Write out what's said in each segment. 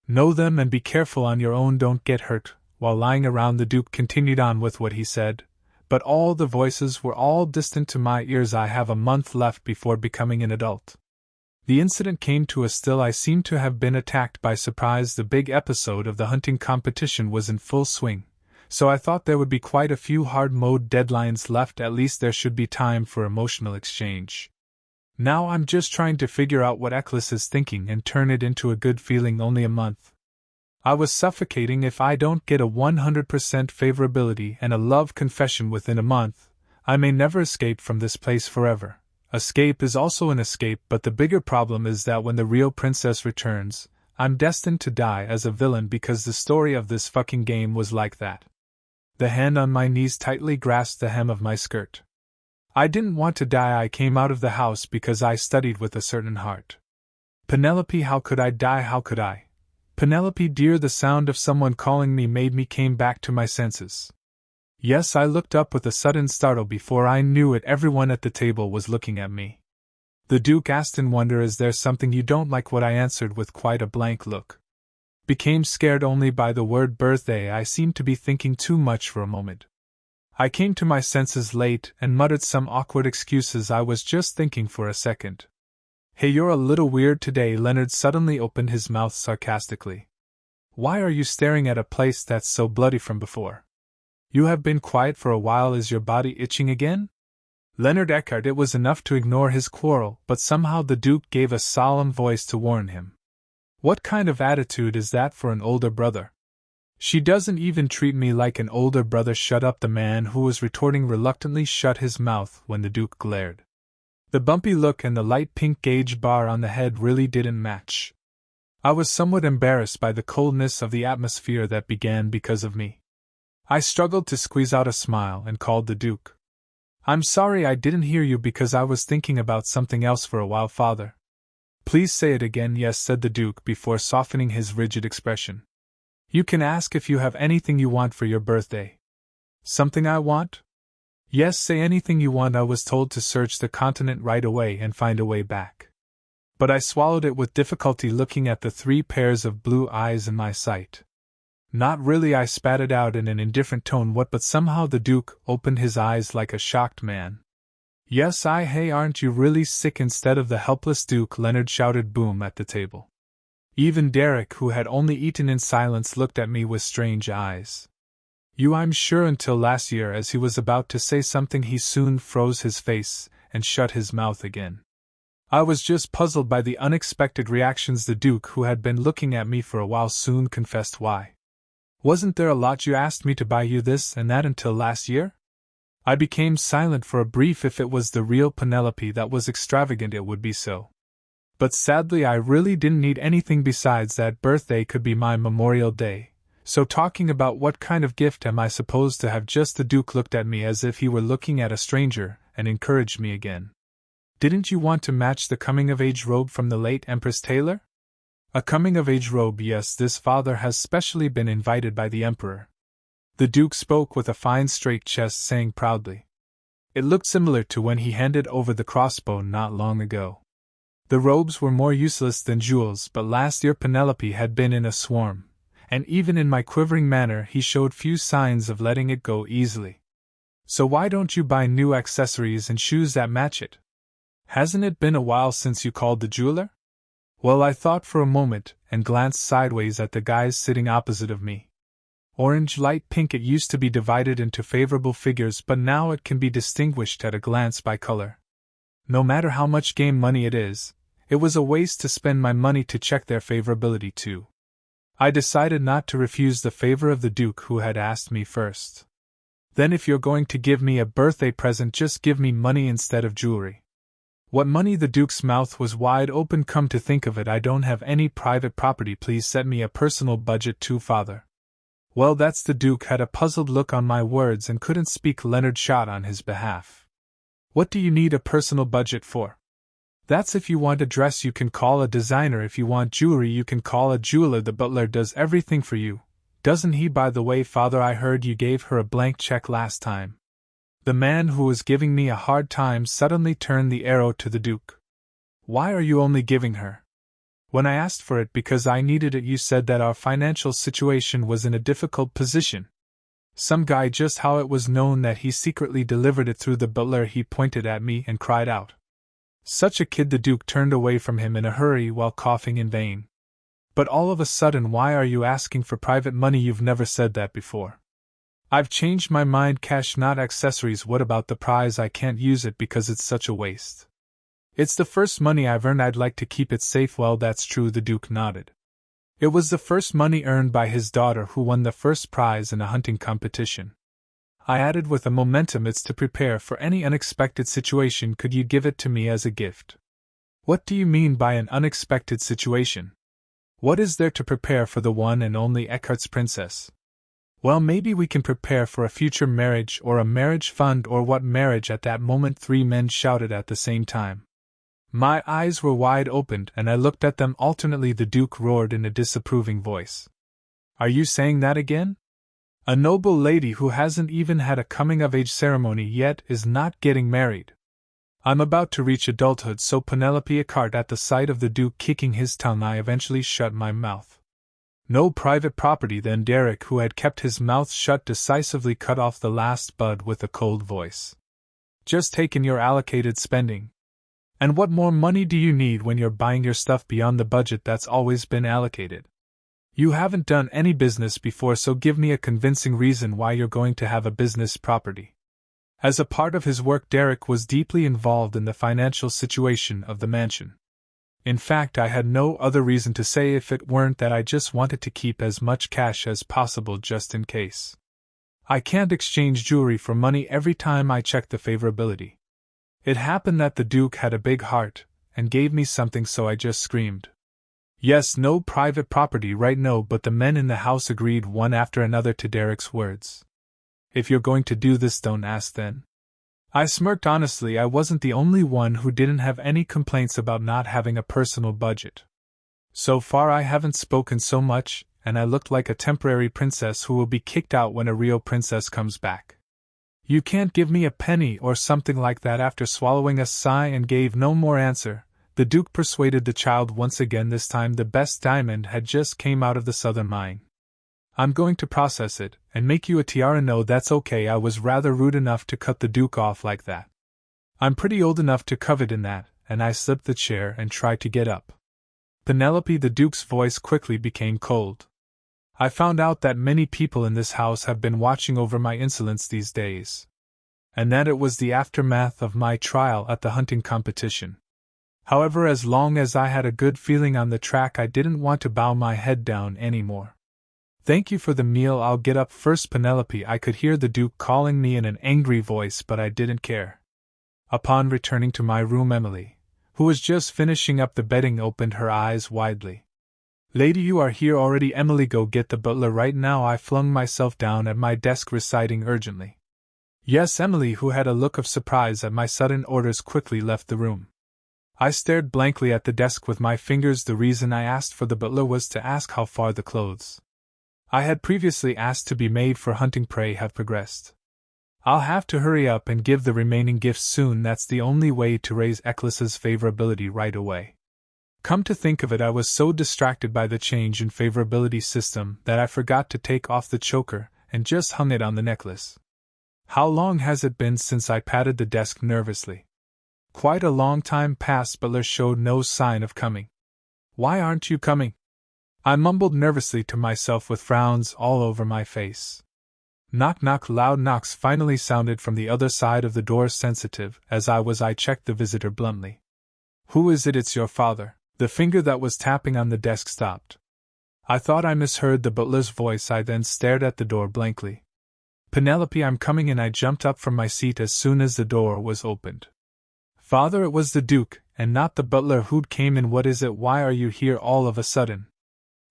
Know them and be careful on your own, don't get hurt. While lying around, the Duke continued on with what he said, but all the voices were all distant to my ears. I have a month left before becoming an adult. The incident came to a still. I seemed to have been attacked by surprise. The big episode of the hunting competition was in full swing, so I thought there would be quite a few hard-mode deadlines left. At least there should be time for emotional exchange. Now I'm just trying to figure out what Eklis is thinking and turn it into a good feeling. Only a month. I was suffocating. If I don't get a 100% favorability and a love confession within a month, I may never escape from this place forever. Escape is also an escape, but the bigger problem is that when the real princess returns, I'm destined to die as a villain because the story of this fucking game was like that. The hand on my knees tightly grasped the hem of my skirt. I didn't want to die. I came out of the house because I studied with a certain heart. Penelope, how could I die? How could I? Penelope dear, the sound of someone calling me made me came back to my senses. Yes, I looked up with a sudden startle. Before I knew it, everyone at the table was looking at me. The Duke asked in wonder, is there something you don't like? What I answered with quite a blank look. Became scared only by the word birthday. I seemed to be thinking too much for a moment. I came to my senses late and muttered some awkward excuses. I was just thinking for a second. Hey, you're a little weird today. Leonard suddenly opened his mouth sarcastically. Why are you staring at a place that's so bloody from before? You have been quiet for a while. Is your body itching again? Leonard echoed. It was enough to ignore his quarrel, but somehow the Duke gave a solemn voice to warn him. What kind of attitude is that for an older brother? She doesn't even treat me like an older brother. Shut up. The man who was retorting reluctantly shut his mouth when the Duke glared. The bumpy look and the light pink gauge bar on the head really didn't match. I was somewhat embarrassed by the coldness of the atmosphere that began because of me. I struggled to squeeze out a smile and called the Duke. I'm sorry, I didn't hear you because I was thinking about something else for a while, Father. Please say it again. Yes, said the Duke before softening his rigid expression. You can ask if you have anything you want for your birthday. Something I want? Yes, say anything you want. I was told to search the continent right away and find a way back. But I swallowed it with difficulty, looking at the 3 pairs of blue eyes in my sight. Not really, I spat it out in an indifferent tone. What? But somehow the Duke opened his eyes like a shocked man. Yes, hey, aren't you really sick? Instead of the helpless Duke, Leonard shouted boom at the table. Even Derek, who had only eaten in silence, looked at me with strange eyes. You, I'm sure, until last year. As he was about to say something, he soon froze his face and shut his mouth again. I was just puzzled by the unexpected reactions. The Duke, who had been looking at me for a while, soon confessed. Why? Wasn't there a lot you asked me to buy you this and that until last year? I became silent for a brief. If it was the real Penelope that was extravagant, it would be so. But sadly, I really didn't need anything besides that. Birthday could be my Memorial Day. So talking about what kind of gift am I supposed to have? Just the Duke looked at me as if he were looking at a stranger and encouraged me again. Didn't you want to match the coming-of-age robe from the late Empress Taylor? A coming-of-age robe? Yes, this father has specially been invited by the Emperor. The Duke spoke with a fine straight chest, saying proudly. It looked similar to when he handed over the crossbow not long ago. The robes were more useless than jewels, but last year Penelope had been in a swarm, and even in my quivering manner he showed few signs of letting it go easily. So why don't you buy new accessories and shoes that match it? Hasn't it been a while since you called the jeweler? Well, I thought for a moment, and glanced sideways at the guys sitting opposite of me. Orange, light pink. It used to be divided into favorable figures, but now it can be distinguished at a glance by color. No matter how much game money it is, it was a waste to spend my money to check their favorability too. I decided not to refuse the favor of the Duke, who had asked me first. Then if you're going to give me a birthday present, just give me money instead of jewelry. What money? The Duke's mouth was wide open. Come to think of it, I don't have any private property. Please set me a personal budget too, Father. Well, that's the Duke had a puzzled look on my words and couldn't speak. Leonard shot on his behalf. What do you need a personal budget for? That's if you want a dress you can call a designer. If you want jewelry you can call a jeweler. The butler does everything for you, doesn't he? By the way, Father, I heard you gave her a blank check last time. The man who was giving me a hard time suddenly turned the arrow to the Duke. Why are you only giving her? When I asked for it because I needed it, you said that our financial situation was in a difficult position. Some guy, just how it was known that he secretly delivered it through the butler. He pointed at me and cried out. Such a kid. The Duke turned away from him in a hurry while coughing in vain. But all of a sudden, why are you asking for private money? You've never said that before. I've changed my mind. Cash, not accessories. What about the prize? I can't use it because it's such a waste. It's the first money I've earned. I'd like to keep it safe. Well, that's true. The Duke nodded. It was the first money earned by his daughter, who won the first prize in a hunting competition. I added with a momentum. It's to prepare for any unexpected situation. Could you give it to me as a gift? What do you mean by an unexpected situation? What is there to prepare for the one and only Eckhart's princess? Well, maybe we can prepare for a future marriage or a marriage fund. Or what marriage? At that moment, 3 men shouted at the same time. My eyes were wide opened and I looked at them alternately. The Duke roared in a disapproving voice. Are you saying that again? A noble lady who hasn't even had a coming-of-age ceremony yet is not getting married. I'm about to reach adulthood, so Penelope Eckart. At the sight of the Duke kicking his tongue, I eventually shut my mouth. No private property. Then Derek, who had kept his mouth shut, decisively cut off the last bud with a cold voice. Just taken your allocated spending. And what more money do you need when you're buying your stuff beyond the budget that's always been allocated? You haven't done any business before, so give me a convincing reason why you're going to have a business property. As a part of his work, Derek was deeply involved in the financial situation of the mansion. In fact, I had no other reason to say if it weren't that I just wanted to keep as much cash as possible just in case. I can't exchange jewelry for money every time I check the favorability. It happened that the Duke had a big heart and gave me something, so I just screamed. Yes, no private property, right? No, but the men in the house agreed one after another to Derek's words. If you're going to do this, don't ask then. I smirked. Honestly, I wasn't the only one who didn't have any complaints about not having a personal budget. So far I haven't spoken so much, and I looked like a temporary princess who will be kicked out when a real princess comes back. You can't give me a penny or something like that. After swallowing a sigh and gave no more answer, the Duke persuaded the child once again. This time the best diamond had just came out of the southern mine. I'm going to process it and make you a tiara. No, that's okay. I was rather rude enough to cut the Duke off like that. I'm pretty old enough to covet in that, and I slipped the chair and tried to get up. Penelope, the Duke's voice quickly became cold. I found out that many people in this house have been watching over my insolence these days, and that it was the aftermath of my trial at the hunting competition. However, as long as I had a good feeling on the track, I didn't want to bow my head down anymore. Thank you for the meal. I'll get up first. Penelope, I could hear the Duke calling me in an angry voice, but I didn't care. Upon returning to my room, Emily, who was just finishing up the bedding, opened her eyes widely. Lady, you are here already? Emily, go get the butler right now. I flung myself down at my desk, reciting urgently. Yes. Emily, who had a look of surprise at my sudden orders, quickly left the room. I stared blankly at the desk with my fingers. The reason I asked for the butler was to ask how far the clothes I had previously asked to be made for hunting prey have progressed. I'll have to hurry up and give the remaining gifts soon. That's the only way to raise Eccles's favorability right away. Come to think of it, I was so distracted by the change in favorability system that I forgot to take off the choker and just hung it on the necklace. How long has it been since I patted the desk nervously? Quite a long time past. Butler showed no sign of coming. Why aren't you coming? I mumbled nervously to myself with frowns all over my face. Knock knock. Loud knocks finally sounded from the other side of the door. Sensitive as I checked the visitor bluntly. Who is it? It's your father. The finger that was tapping on the desk stopped. I thought I misheard the butler's voice. I then stared at the door blankly. Penelope, I'm coming in. I jumped up from my seat as soon as the door was opened. Father, it was the Duke, and not the butler who'd came in. What is it? Why are you here all of a sudden?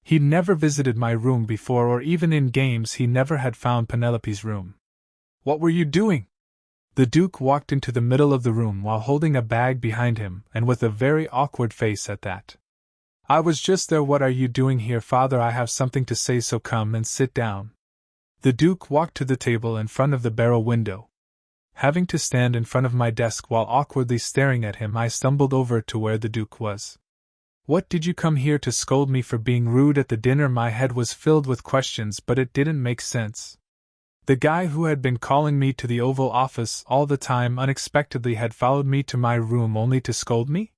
He'd never visited my room before, or even in games he never had found Penelope's room. What were you doing? The Duke walked into the middle of the room while holding a bag behind him, and with a very awkward face at that. I was just there. What are you doing here? Father, I have something to say, so come and sit down. The Duke walked to the table in front of the barrel window. Having to stand in front of my desk while awkwardly staring at him, I stumbled over to where the Duke was. What did you come here to scold me for being rude at the dinner? My head was filled with questions, but it didn't make sense. The guy who had been calling me to the Oval Office all the time unexpectedly had followed me to my room only to scold me?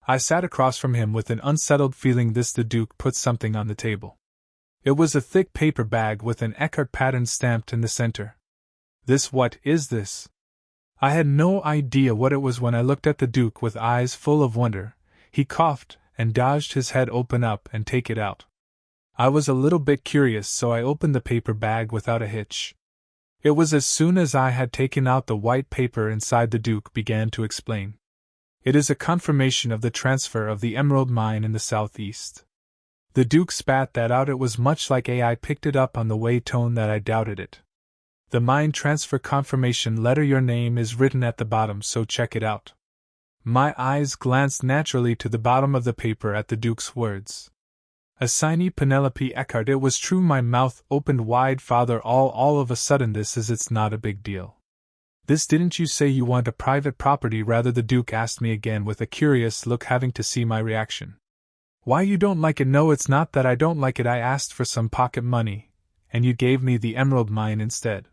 I sat across from him with an unsettled feeling. The Duke put something on the table. It was a thick paper bag with an Eckhart pattern stamped in the center. What is this? I had no idea what it was when I looked at the Duke with eyes full of wonder. He coughed and dodged his head. Open up and take it out. I was a little bit curious, so I opened the paper bag without a hitch. It was as soon as I had taken out the white paper inside, the Duke began to explain. It is a confirmation of the transfer of the emerald mine in the southeast. The Duke spat that out. It was much like I picked it up on the way tone that I doubted it. The mine transfer confirmation letter. Your name is written at the bottom, so check it out. My eyes glanced naturally to the bottom of the paper at the Duke's words. Assignee Penelope Eckhart. It was true. My mouth opened wide. Father, all of a sudden, it's not a big deal. Didn't you say you want a private property rather? The Duke asked me again with a curious look, having to see my reaction. Why, you don't like it? No, it's not that I don't like it. I asked for some pocket money, and you gave me the emerald mine instead.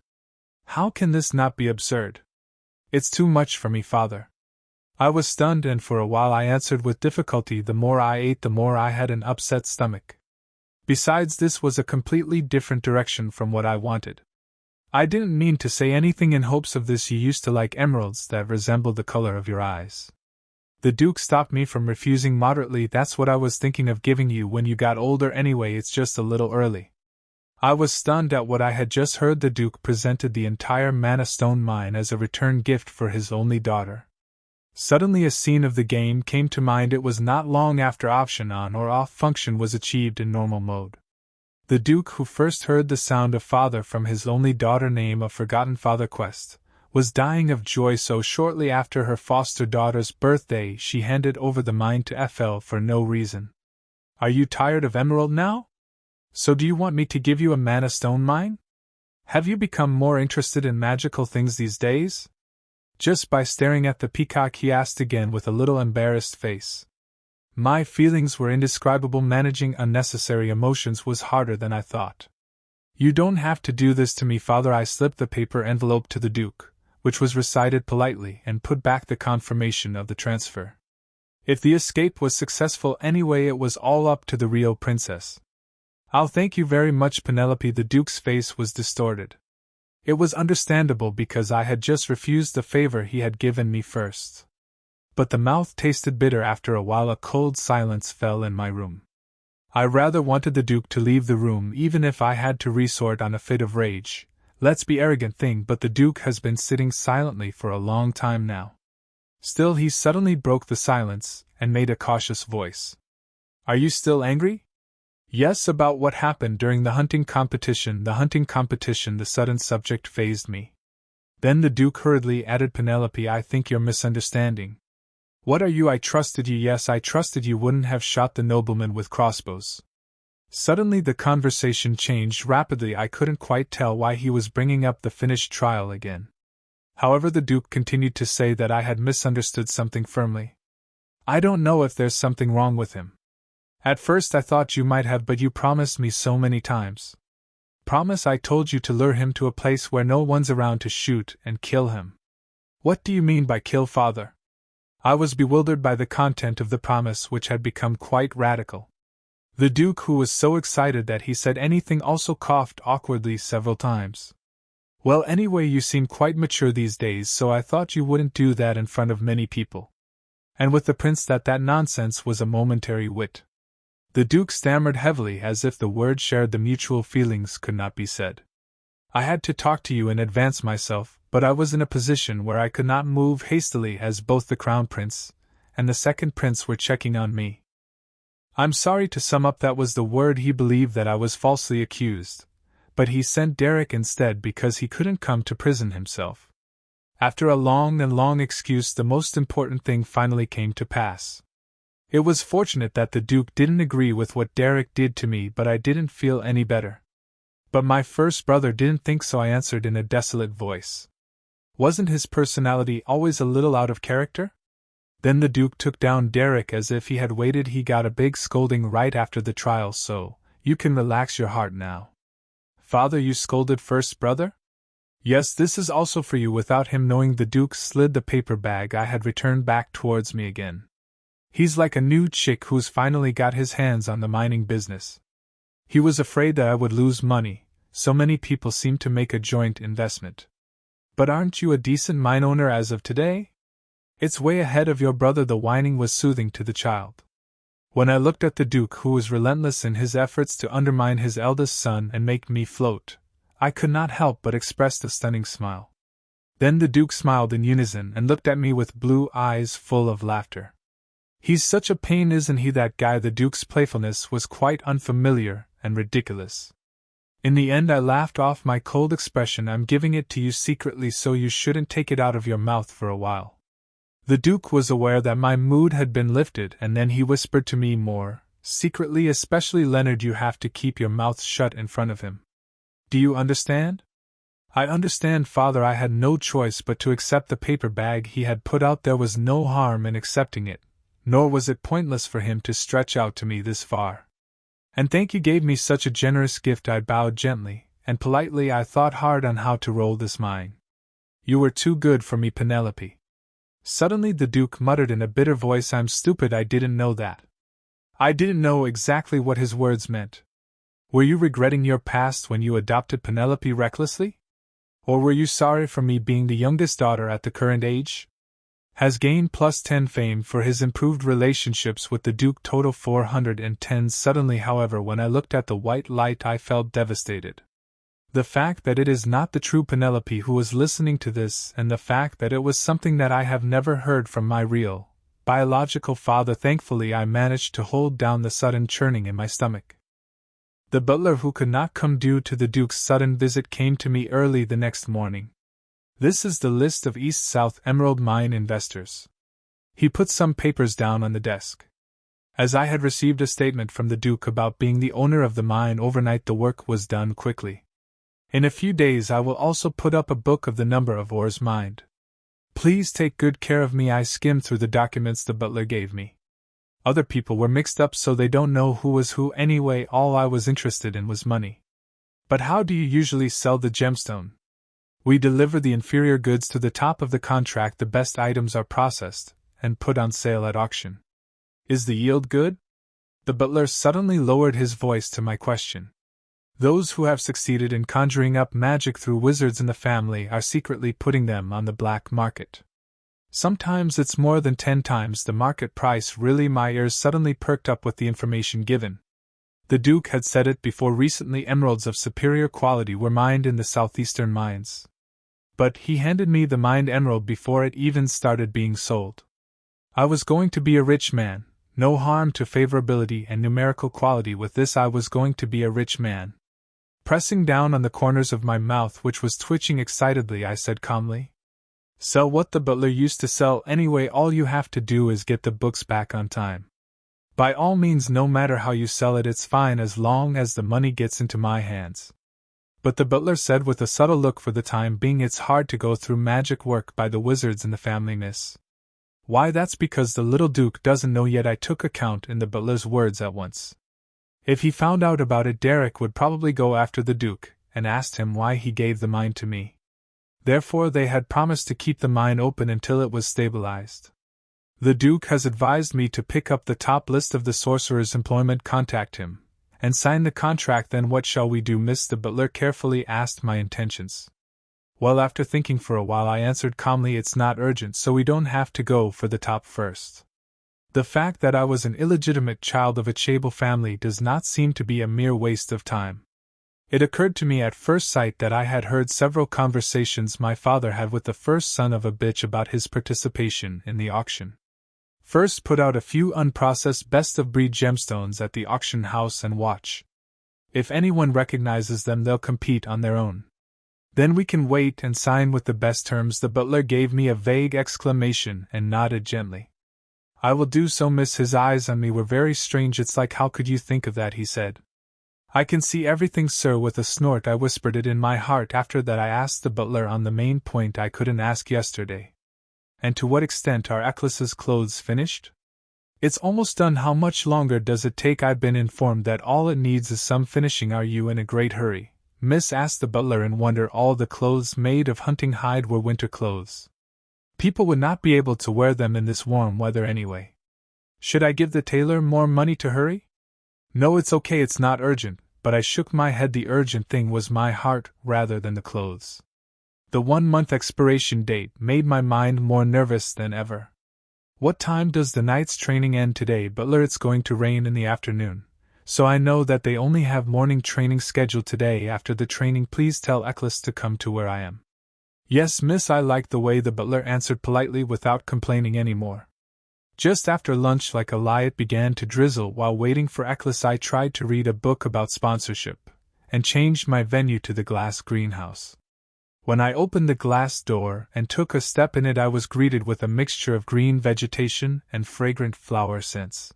How can this not be absurd? It's too much for me, Father. I was stunned, and for a while I answered with difficulty. The more I ate, the more I had an upset stomach. Besides, this was a completely different direction from what I wanted. I didn't mean to say anything in hopes of this. You used to like emeralds that resembled the color of your eyes. The Duke stopped me from refusing moderately. That's what I was thinking of giving you when you got older anyway. It's just a little early. I was stunned at what I had just heard. The Duke presented the entire Mana Stone mine as a return gift for his only daughter. Suddenly a scene of the game came to mind. It was not long after option on or off function was achieved in normal mode. The Duke, who first heard the sound of father from his only daughter, name of forgotten father Quest, was dying of joy. So shortly after her foster daughter's birthday, she handed over the mine to FL for no reason. Are you tired of emerald now? So do you want me to give you a Mana Stone mine? Have you become more interested in magical things these days? Just by staring at the peacock, he asked again with a little embarrassed face. My feelings were indescribable. Managing unnecessary emotions was harder than I thought. You don't have to do this to me, Father. I slipped the paper envelope to the Duke, which was recited politely, and put back the confirmation of the transfer. If the escape was successful anyway, it was all up to the Rio princess. I'll thank you very much, Penelope. The Duke's face was distorted. It was understandable because I had just refused the favor he had given me first. But the mouth tasted bitter. After a while, a cold silence fell in my room. I rather wanted the Duke to leave the room, even if I had to resort on a fit of rage. Let's be arrogant thing, but the Duke has been sitting silently for a long time now. Still, he suddenly broke the silence and made a cautious voice. Are you still angry? Yes, about what happened during the hunting competition. The sudden subject fazed me. Then the Duke hurriedly added, Penelope, I think you're misunderstanding. What are you? I trusted you. Yes, I trusted you wouldn't have shot the nobleman with crossbows. Suddenly the conversation changed rapidly. I couldn't quite tell why he was bringing up the finished trial again. However, the Duke continued to say that I had misunderstood something firmly. I don't know if there's something wrong with him. At first I thought you might have, but you promised me so many times. Promise? I told you to lure him to a place where no one's around to shoot and kill him. What do you mean by kill, Father? I was bewildered by the content of the promise, which had become quite radical. The Duke, who was so excited that he said anything, also coughed awkwardly several times. Well, anyway, you seem quite mature these days, so I thought you wouldn't do that in front of many people. And with the prince, that nonsense was a momentary wit. The Duke stammered heavily, as if the word shared the mutual feelings could not be said. I had to talk to you in advance myself, but I was in a position where I could not move hastily, as both the Crown Prince and the second prince were checking on me. I'm sorry to sum up, that was the word. He believed that I was falsely accused, but he sent Derek instead because he couldn't come to prison himself. After a long excuse, the most important thing finally came to pass. It was fortunate that the Duke didn't agree with what Derek did to me, but I didn't feel any better. But my first brother didn't think so, I answered in a desolate voice. Wasn't his personality always a little out of character? Then the Duke took down Derek as if he had waited. He got a big scolding right after the trial, so you can relax your heart now. Father, you scolded first, brother? Yes, this is also for you. Without him knowing, the Duke slid the paper bag I had returned back towards me again. He's like a new chick who's finally got his hands on the mining business. He was afraid that I would lose money, so many people seem to make a joint investment. But aren't you a decent mine owner as of today? It's way ahead of your brother. The whining was soothing to the child. When I looked at the Duke, who was relentless in his efforts to undermine his eldest son and make me float, I could not help but express a stunning smile. Then the Duke smiled in unison and looked at me with blue eyes full of laughter. He's such a pain, isn't he, that guy? The Duke's playfulness was quite unfamiliar and ridiculous. In the end, I laughed off my cold expression. I'm giving it to you secretly, so you shouldn't take it out of your mouth for a while. The Duke was aware that my mood had been lifted, and then he whispered to me more secretly, especially Leonard, you have to keep your mouth shut in front of him. Do you understand? I understand, Father. I had no choice but to accept the paper bag he had put out. There was no harm in accepting it, nor was it pointless for him to stretch out to me this far. And thank you, gave me such a generous gift. I bowed gently and politely. I thought hard on how to roll this mine. You were too good for me, Penelope. Suddenly the Duke muttered in a bitter voice, I'm stupid, I didn't know that. I didn't know exactly what his words meant. Were you regretting your past when you adopted Penelope recklessly? Or were you sorry for me being the youngest daughter at the current age? Has gained +10 fame for his improved relationships with the Duke, total 410. Suddenly, however, when I looked at the white light, I felt devastated. The fact that it is not the true Penelope who was listening to this, and the fact that it was something that I have never heard from my real, biological father. Thankfully, I managed to hold down the sudden churning in my stomach. The butler, who could not come due to the Duke's sudden visit, came to me early the next morning. This is the list of East-South Emerald Mine investors. He put some papers down on the desk. As I had received a statement from the Duke about being the owner of the mine overnight, the work was done quickly. In a few days I will also put up a book of the number of ores mined. Please take good care of me. I skimmed through the documents the butler gave me. Other people were mixed up, so they don't know who was who anyway. All I was interested in was money. But how do you usually sell the gemstone? We deliver the inferior goods to the top of the contract. The best items are processed and put on sale at auction. Is the yield good? The butler suddenly lowered his voice to my question. Those who have succeeded in conjuring up magic through wizards in the family are secretly putting them on the black market. Sometimes it's more than 10 times the market price. Really, my ears suddenly perked up with the information given. The Duke had said it before. Recently, emeralds of superior quality were mined in the southeastern mines. But he handed me the mined emerald before it even started being sold. I was going to be a rich man. No harm to favorability and numerical quality with this. I was going to be a rich man. Pressing down on the corners of my mouth, which was twitching excitedly, I said calmly, Sell what the butler used to sell anyway. All you have to do is get the books back on time. By all means, no matter how you sell it, it's fine as long as the money gets into my hands. But the butler said with a subtle look, for the time being it's hard to go through magic work by the wizards in the family, miss. Why, that's because the little Duke doesn't know yet. I took account in the butler's words at once. If he found out about it, Derek would probably go after the Duke and asked him why he gave the mine to me. Therefore, they had promised to keep the mine open until it was stabilized. The Duke has advised me to pick up the top list of the sorcerer's employment, contact him, and sign the contract. Then what shall we do, miss? The butler carefully asked my intentions. Well, after thinking for a while, I answered calmly, it's not urgent, so we don't have to go for the top first. The fact that I was an illegitimate child of a Chable family does not seem to be a mere waste of time. It occurred to me at first sight that I had heard several conversations my father had with the first son of a bitch about his participation in the auction. First, put out a few unprocessed best-of-breed gemstones at the auction house and watch. If anyone recognizes them, they'll compete on their own. Then we can wait and sign with the best terms. The butler gave me a vague exclamation and nodded gently. I will do so, miss. His eyes on me were very strange. It's like, how could you think of that, he said. I can see everything, sir. With a snort, I whispered it in my heart. After that, I asked the butler on the main point I couldn't ask yesterday. And to what extent are Eccles's clothes finished? It's almost done. How much longer does it take? I've been informed that all it needs is some finishing. Are you in a great hurry, miss? Asked the butler in wonder. All the clothes made of hunting hide were winter clothes. People would not be able to wear them in this warm weather anyway. Should I give the tailor more money to hurry? No, it's okay, it's not urgent, but I shook my head. The urgent thing was my heart rather than the clothes. The 1-month expiration date made my mind more nervous than ever. What time does the night's training end today, butler? It's going to rain in the afternoon, so I know that they only have morning training scheduled today. After the training, please tell Eccles to come to where I am. Yes, miss. I liked the way the butler answered politely without complaining any more. Just after lunch, like a lie, it began to drizzle. While waiting for Eccles, I tried to read a book about sponsorship, and changed my venue to the glass greenhouse. When I opened the glass door and took a step in it, I was greeted with a mixture of green vegetation and fragrant flower scents.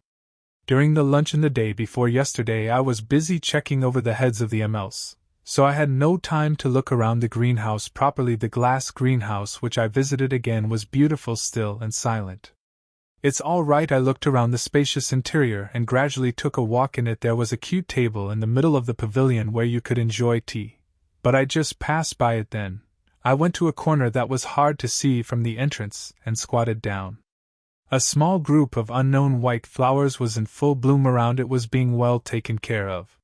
During the luncheon the day before yesterday, I was busy checking over the heads of the MLs, so I had no time to look around the greenhouse properly. The glass greenhouse, which I visited again, was beautiful, still, and silent. It's all right. I looked around the spacious interior and gradually took a walk in it. There was a cute table in the middle of the pavilion where you could enjoy tea. But I just passed by it then. I went to a corner that was hard to see from the entrance and squatted down. A small group of unknown white flowers was in full bloom around it, was being well taken care of.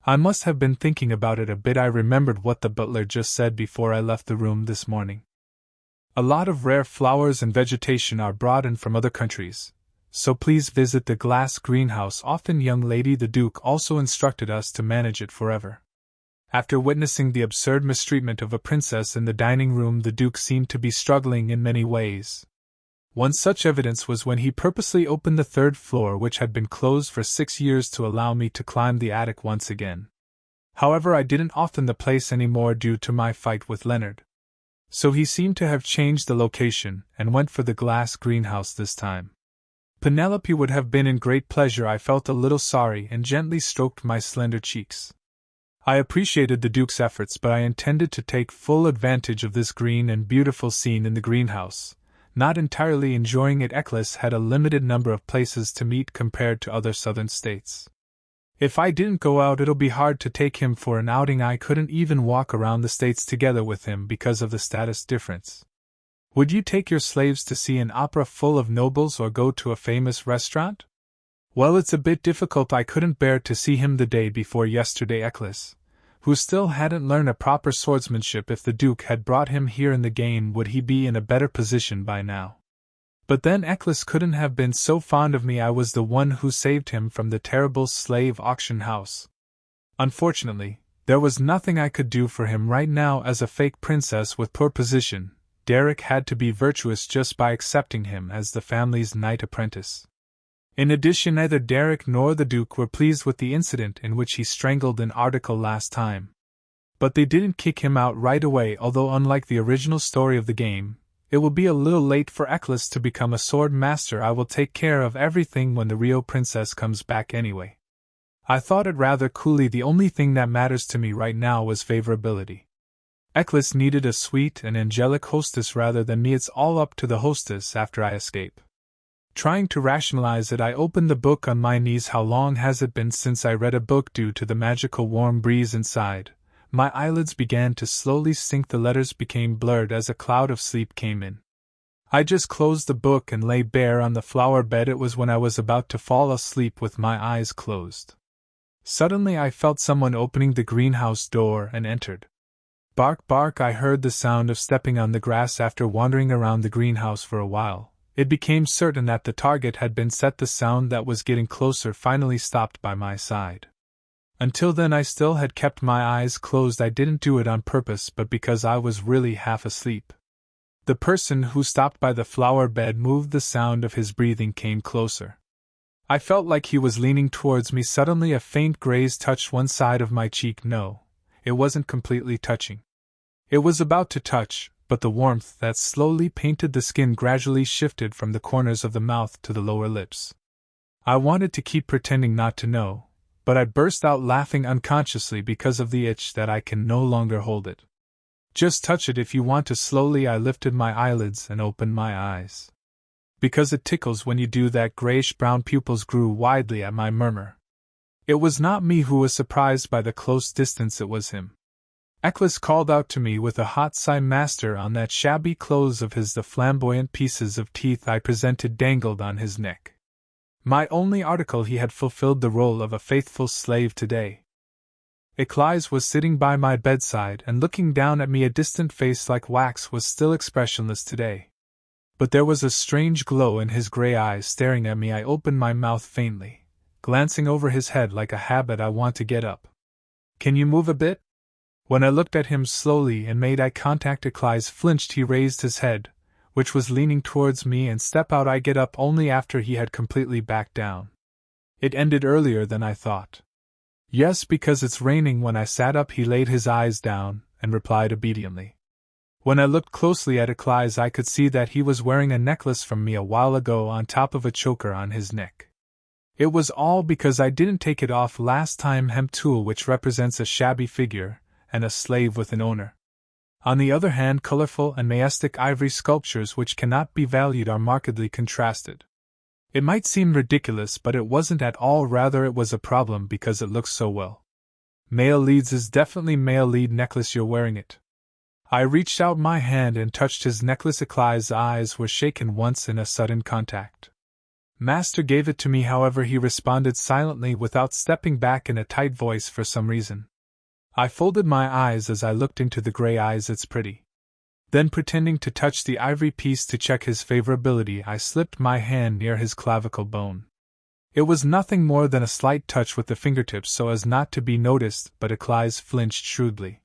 I must have been thinking about it a bit. I remembered what the butler just said before I left the room this morning. A lot of rare flowers and vegetation are brought in from other countries, so please visit the glass greenhouse often. Young lady, the Duke also instructed us to manage it forever. After witnessing the absurd mistreatment of a princess in the dining room, the Duke seemed to be struggling in many ways. One such evidence was when he purposely opened the 3rd floor, which had been closed for 6 years, to allow me to climb the attic once again. However, I didn't often the place anymore due to my fight with Leonard. So he seemed to have changed the location and went for the glass greenhouse this time. Penelope would have been in great pleasure. I felt a little sorry and gently stroked my slender cheeks. I appreciated the Duke's efforts, but I intended to take full advantage of this green and beautiful scene in the greenhouse, not entirely enjoying it. Eccles had a limited number of places to meet compared to other southern states. If I didn't go out, it'll be hard to take him for an outing. I couldn't even walk around the states together with him because of the status difference. Would you take your slaves to see an opera full of nobles or go to a famous restaurant? Well, it's a bit difficult. I couldn't bear to see him the day before yesterday. Eccles, who still hadn't learned a proper swordsmanship. If the Duke had brought him here in the game, would he be in a better position by now? But then Eccles couldn't have been so fond of me. I was the one who saved him from the terrible slave auction house. Unfortunately, there was nothing I could do for him right now. As a fake princess with poor position, Derek had to be virtuous just by accepting him as the family's knight apprentice. In addition, neither Derek nor the Duke were pleased with the incident in which he strangled an article last time. But they didn't kick him out right away, although unlike the original story of the game, it will be a little late for Eccles to become a sword master. I will take care of everything when the Rio princess comes back anyway. I thought it rather coolly. The only thing that matters to me right now was favorability. Eccles needed a sweet and angelic hostess rather than me. It's all up to the hostess after I escape. Trying to rationalize it, I opened the book on my knees. How long has it been since I read a book? Due to the magical warm breeze inside, my eyelids began to slowly sink. The letters became blurred as a cloud of sleep came in. I just closed the book and lay bare on the flower bed. It was when I was about to fall asleep with my eyes closed. Suddenly I felt someone opening the greenhouse door and entered. Bark, bark! I heard the sound of stepping on the grass. After wandering around the greenhouse for a while, it became certain that the target had been set. The sound that was getting closer finally stopped by my side. Until then I still had kept my eyes closed. I didn't do it on purpose, but because I was really half asleep. The person who stopped by the flower bed moved. The sound of his breathing came closer. I felt like he was leaning towards me. Suddenly a faint graze touched one side of my cheek. No, it wasn't completely touching. It was about to touch, but the warmth that slowly painted the skin gradually shifted from the corners of the mouth to the lower lips. I wanted to keep pretending not to know, but I burst out laughing unconsciously because of the itch that I can no longer hold it. Just touch it if you want to. Slowly I lifted my eyelids and opened my eyes. Because it tickles when you do that. Grayish-brown pupils grew widely at my murmur. It was not me who was surprised by the close distance, it was him. Eccles called out to me with a hot sigh. Master, on that shabby clothes of his, the flamboyant pieces of teeth I presented dangled on his neck. My only article. He had fulfilled the role of a faithful slave today. Eccles was sitting by my bedside and looking down at me. A distant face like wax was still expressionless today. But there was a strange glow in his gray eyes staring at me. I opened my mouth faintly, glancing over his head like a habit. I want to get up. Can you move a bit? When I looked at him slowly and made eye contact, Eccles flinched. He raised his head, which was leaning towards me, and step out. I get up only after he had completely backed down. It ended earlier than I thought. Yes, because it's raining. When I sat up, he laid his eyes down and replied obediently. When I looked closely at Eccles, I could see that he was wearing a necklace from me a while ago on top of a choker on his neck. It was all because I didn't take it off last time. Hemp tool, which represents a shabby figure and a slave with an owner. On the other hand, colorful and majestic ivory sculptures which cannot be valued are markedly contrasted. It might seem ridiculous, but it wasn't at all. Rather, it was a problem because it looks so well. Male leads is definitely male lead necklace. You're wearing it. I reached out my hand and touched his necklace. Eccles' eyes were shaken once in a sudden contact. Master gave it to me. However, he responded silently without stepping back in a tight voice for some reason. I folded my eyes as I looked into the gray eyes. It's pretty. Then, pretending to touch the ivory piece to check his favorability, I slipped my hand near his clavicle bone. It was nothing more than a slight touch with the fingertips so as not to be noticed, but Eccles flinched shrewdly.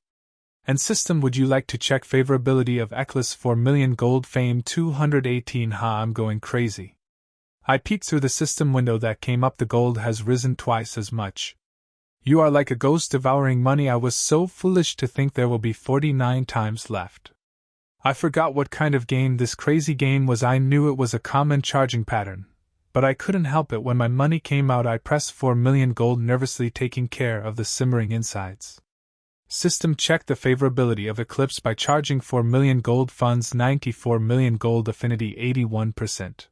And system, would you like to check favorability of Eccles 4 million gold fame 218? I'm going crazy. I peeked through the system window that came up. The gold has risen twice as much. You are like a ghost devouring money. I was so foolish to think there will be 49 times left. I forgot what kind of game this crazy game was. I knew it was a common charging pattern, but I couldn't help it. When my money came out, I pressed 4 million gold, nervously taking care of the simmering insides. System, check the favorability of Eclipse by charging 4 million gold. Funds 94 million gold. Affinity 81%.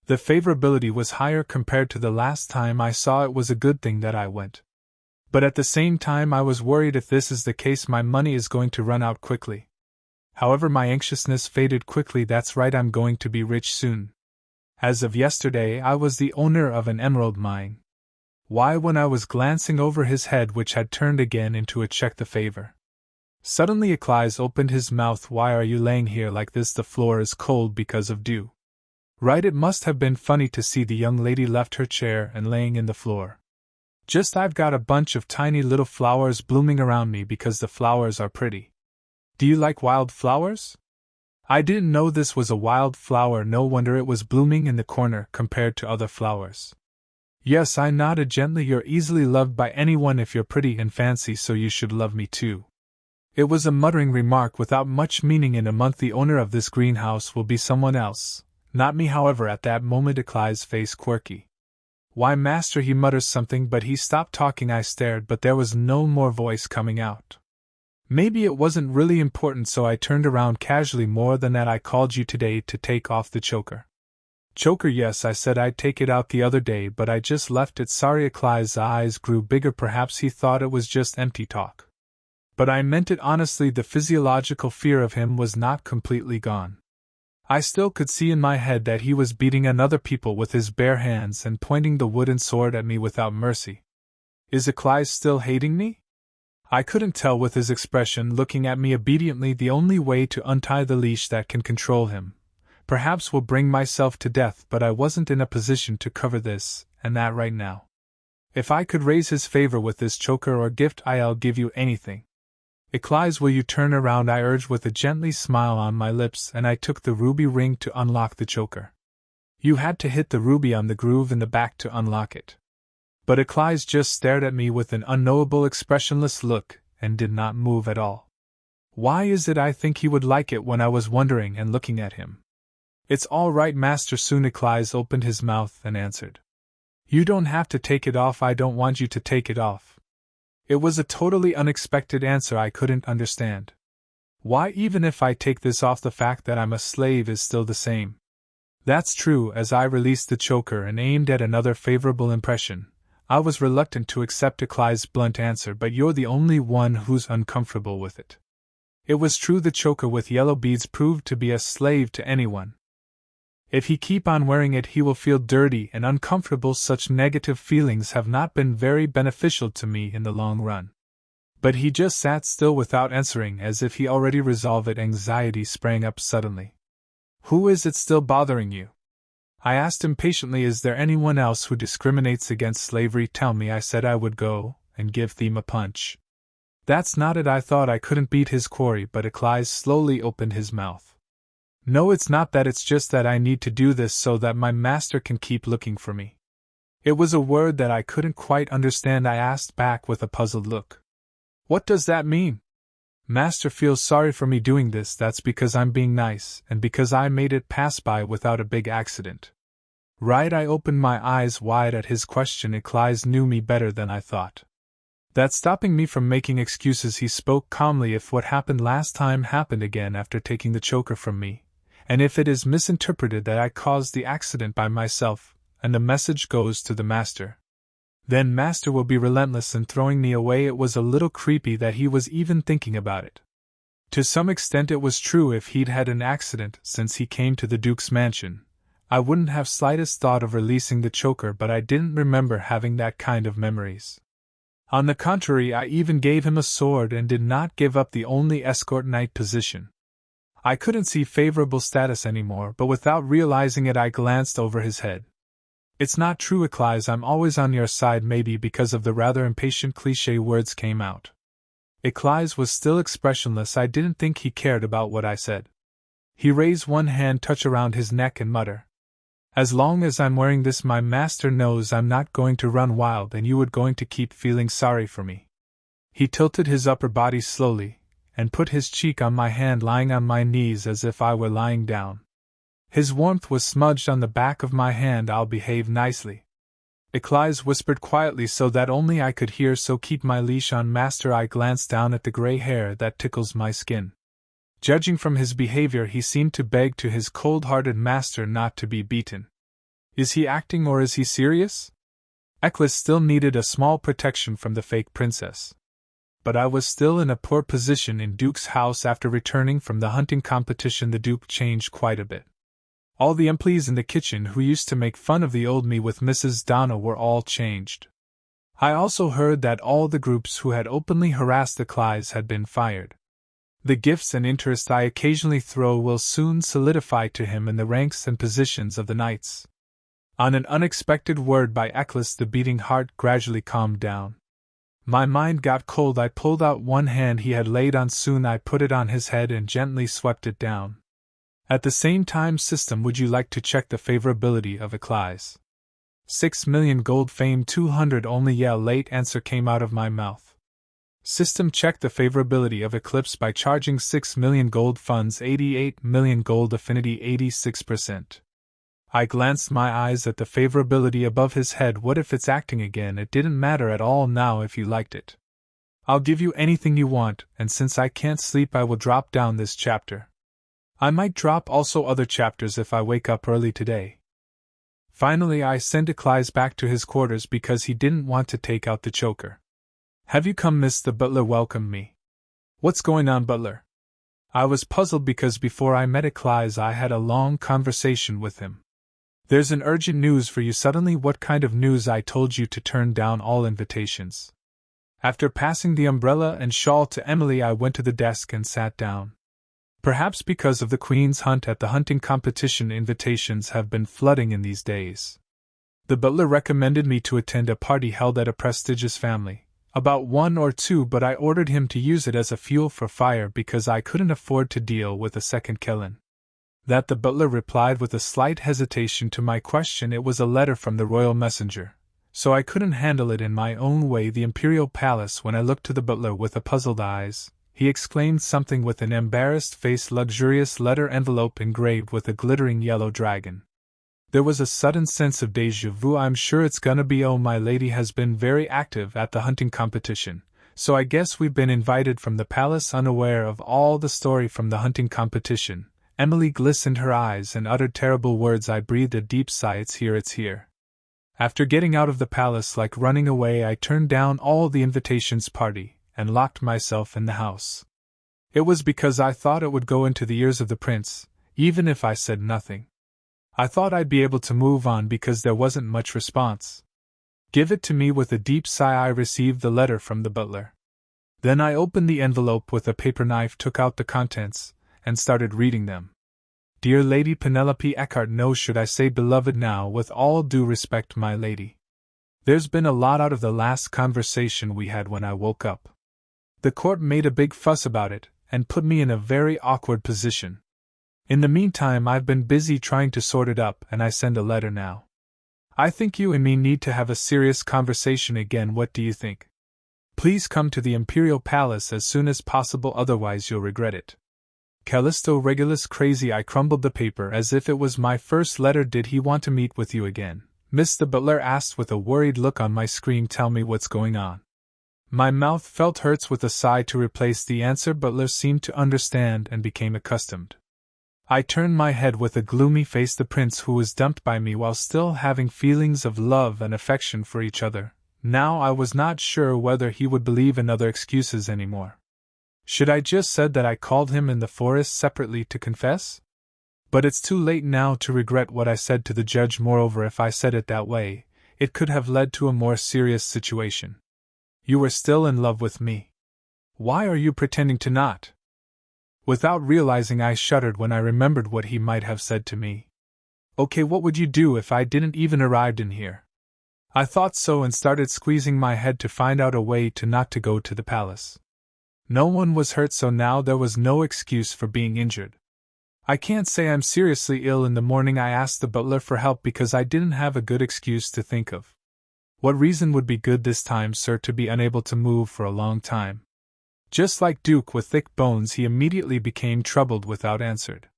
The favorability was higher compared to the last time I saw. It was a good thing that I went. But at the same time, I was worried. If this is the case, my money is going to run out quickly. However, my anxiousness faded quickly. That's right, I'm going to be rich soon. As of yesterday, I was the owner of an emerald mine. Why, when I was glancing over his head, which had turned again into a check the favor. Suddenly Eccles opened his mouth. Why are you laying here like this? The floor is cold because of dew. Right, it must have been funny to see the young lady left her chair and laying in the floor. Just, I've got a bunch of tiny little flowers blooming around me because the flowers are pretty. Do you like wild flowers? I didn't know this was a wild flower. No wonder it was blooming in the corner compared to other flowers. Yes, I nodded gently. You're easily loved by anyone if you're pretty and fancy, so you should love me too. It was a muttering remark without much meaning. In a month the owner of this greenhouse will be someone else, not me. However, at that moment Eccles' face quirky. Why, master, he mutters something, but he stopped talking. I stared, but there was no more voice coming out. Maybe it wasn't really important, so I turned around casually. More than that, I called you today to take off the choker. Choker? Yes, I said I'd take it out the other day, but I just left it. Sorry. Eccles' eyes grew bigger. Perhaps he thought it was just empty talk. But I meant it honestly. The physiological fear of him was not completely gone. I still could see in my head that he was beating another people with his bare hands and pointing the wooden sword at me without mercy. Is Eccles still hating me? I couldn't tell with his expression, looking at me obediently. The only way to untie the leash that can control him, perhaps, will bring myself to death, but I wasn't in a position to cover this and that right now. If I could raise his favor with this choker or gift, I'll give you anything. Eccles, will you turn around? I urged with a gently smile on my lips, and I took the ruby ring to unlock the choker. You had to hit the ruby on the groove in the back to unlock it. But Eccles just stared at me with an unknowable expressionless look, and did not move at all. Why is it I think he would like it when I was wondering and looking at him? It's all right, master. Soon Eccles opened his mouth and answered. You don't have to take it off. I don't want you to take it off. It was a totally unexpected answer I couldn't understand. Why, even if I take this off, the fact that I'm a slave is still the same. That's true. As I released the choker and aimed at another favorable impression, I was reluctant to accept Iseikai's blunt answer, but you're the only one who's uncomfortable with it. It was true, the choker with yellow beads proved to be a slave to anyone. If he keep on wearing it, he will feel dirty and uncomfortable. Such negative feelings have not been very beneficial to me in the long run. But he just sat still without answering, as if he already resolved it. Anxiety sprang up suddenly. Who is it still bothering you? I asked impatiently. Is there anyone else who discriminates against slavery? Tell me. I said I would go and give them a punch. That's not it. I thought I couldn't beat his quarry, but Isekai slowly opened his mouth. No, it's not that. It's just that I need to do this so that my master can keep looking for me. It was a word that I couldn't quite understand. I asked back with a puzzled look. What does that mean? Master feels sorry for me doing this. That's because I'm being nice, and because I made it pass by without a big accident. Right? I opened my eyes wide at his question. Isekai knew me better than I thought. That's stopping me from making excuses. He spoke calmly. If what happened last time happened again after taking the choker from me, and if it is misinterpreted that I caused the accident by myself, and the message goes to the master, then master will be relentless in throwing me away. It was a little creepy that he was even thinking about it. To some extent it was true. If he'd had an accident since he came to the Duke's mansion, I wouldn't have slightest thought of releasing the choker, but I didn't remember having that kind of memories. On the contrary, I even gave him a sword and did not give up the only escort knight position. I couldn't see favorable status anymore, but without realizing it I glanced over his head. It's not true, Isekai. I'm always on your side. Maybe because of the rather impatient cliché words came out. Isekai was still expressionless. I didn't think he cared about what I said. He raised one hand, touch around his neck and mutter. As long as I'm wearing this, my master knows I'm not going to run wild and you were going to keep feeling sorry for me. He tilted his upper body slowly, and put his cheek on my hand, lying on my knees as if I were lying down. His warmth was smudged on the back of my hand. I'll behave nicely. Isekai whispered quietly so that only I could hear. So keep my leash on, master. I glanced down at the gray hair that tickles my skin. Judging from his behavior, he seemed to beg to his cold-hearted master not to be beaten. Is he acting or is he serious? Isekai still needed a small protection from the fake princess. But I was still in a poor position in Duke's house. After returning from the hunting competition, the Duke changed quite a bit. All the employees in the kitchen who used to make fun of the old me with Mrs. Donna were all changed. I also heard that all the groups who had openly harassed the Isekai had been fired. The gifts and interest I occasionally throw will soon solidify to him in the ranks and positions of the knights. On an unexpected word by Isekai, the beating heart gradually calmed down. My mind got cold. I pulled out one hand he had laid on. Soon I put it on his head and gently swept it down. At the same time, system, would you like to check the favorability of Isekai? 6 million gold, fame 200 only. Yeah, late answer came out of my mouth. System, check the favorability of Eclipse by charging 6 million gold, funds 88 million gold, affinity 86%. I glanced my eyes at the favorability above his head. What if it's acting again? It didn't matter at all now if you liked it. I'll give you anything you want, and since I can't sleep I will drop down this chapter. I might drop also other chapters if I wake up early today. Finally I sent Isekai back to his quarters because he didn't want to take out the choker. Have you come, miss? The butler welcomed me. What's going on, butler? I was puzzled because before I met Isekai I had a long conversation with him. There's an urgent news for you suddenly. What kind of news? I told you to turn down all invitations. After passing the umbrella and shawl to Emily I went to the desk and sat down. Perhaps because of the Queen's hunt at the hunting competition, invitations have been flooding in these days. The butler recommended me to attend a party held at a prestigious family, about 1 or 2, but I ordered him to use it as a fuel for fire because I couldn't afford to deal with a second Kellen. That, the butler replied with a slight hesitation to my question. It was a letter from the royal messenger, so I couldn't handle it in my own way. The imperial palace. When I looked to the butler with a puzzled eyes, he exclaimed something with an embarrassed face. Luxurious letter envelope engraved with a glittering yellow dragon. There was a sudden sense of déjà vu. I'm sure it's gonna be. Oh, my lady has been very active at the hunting competition, So I guess we've been invited from the palace unaware of all the story from the hunting competition. Emily glistened her eyes and uttered terrible words. I breathed a deep sigh. It's here, it's here. After getting out of the palace like running away, I turned down all the invitations party, and locked myself in the house. It was because I thought it would go into the ears of the prince, even if I said nothing. I thought I'd be able to move on because there wasn't much response. Give it to me. With a deep sigh I received the letter from the butler. Then I opened the envelope with a paper knife, took out the contents, and started reading them. Dear Lady Penelope Eckhart, no, should I say beloved now, with all due respect, my lady. There's been a lot out of the last conversation we had when I woke up. The court made a big fuss about it, and put me in a very awkward position. In the meantime I've been busy trying to sort it up, and I send a letter now. I think you and me need to have a serious conversation again. What do you think? Please come to the Imperial Palace as soon as possible, otherwise you'll regret it. Callisto Regulus. Crazy. I crumbled the paper as if it was my first letter. Did he want to meet with you again, Miss? The butler asked with a worried look on my screen. Tell me what's going on. My mouth felt hurts. With a sigh to replace the answer, butler seemed to understand and became accustomed. I turned my head with a gloomy face. The prince, who was dumped by me while still having feelings of love and affection for each other. Now I was not sure whether he would believe in other excuses anymore. Should I just said that I called him in the forest separately to confess? But it's too late now to regret what I said to the judge. Moreover, if I said it that way, it could have led to a more serious situation. You were still in love with me. Why are you pretending to not? Without realizing, I shuddered when I remembered what he might have said to me. Okay, what would you do if I didn't even arrive in here? I thought so and started squeezing my head to find out a way to not to go to the palace. No one was hurt, so now there was no excuse for being injured. I can't say I'm seriously ill. In the morning I asked the butler for help because I didn't have a good excuse to think of. What reason would be good this time, sir, to be unable to move for a long time? Just like Duke with thick bones, he immediately became troubled without answered.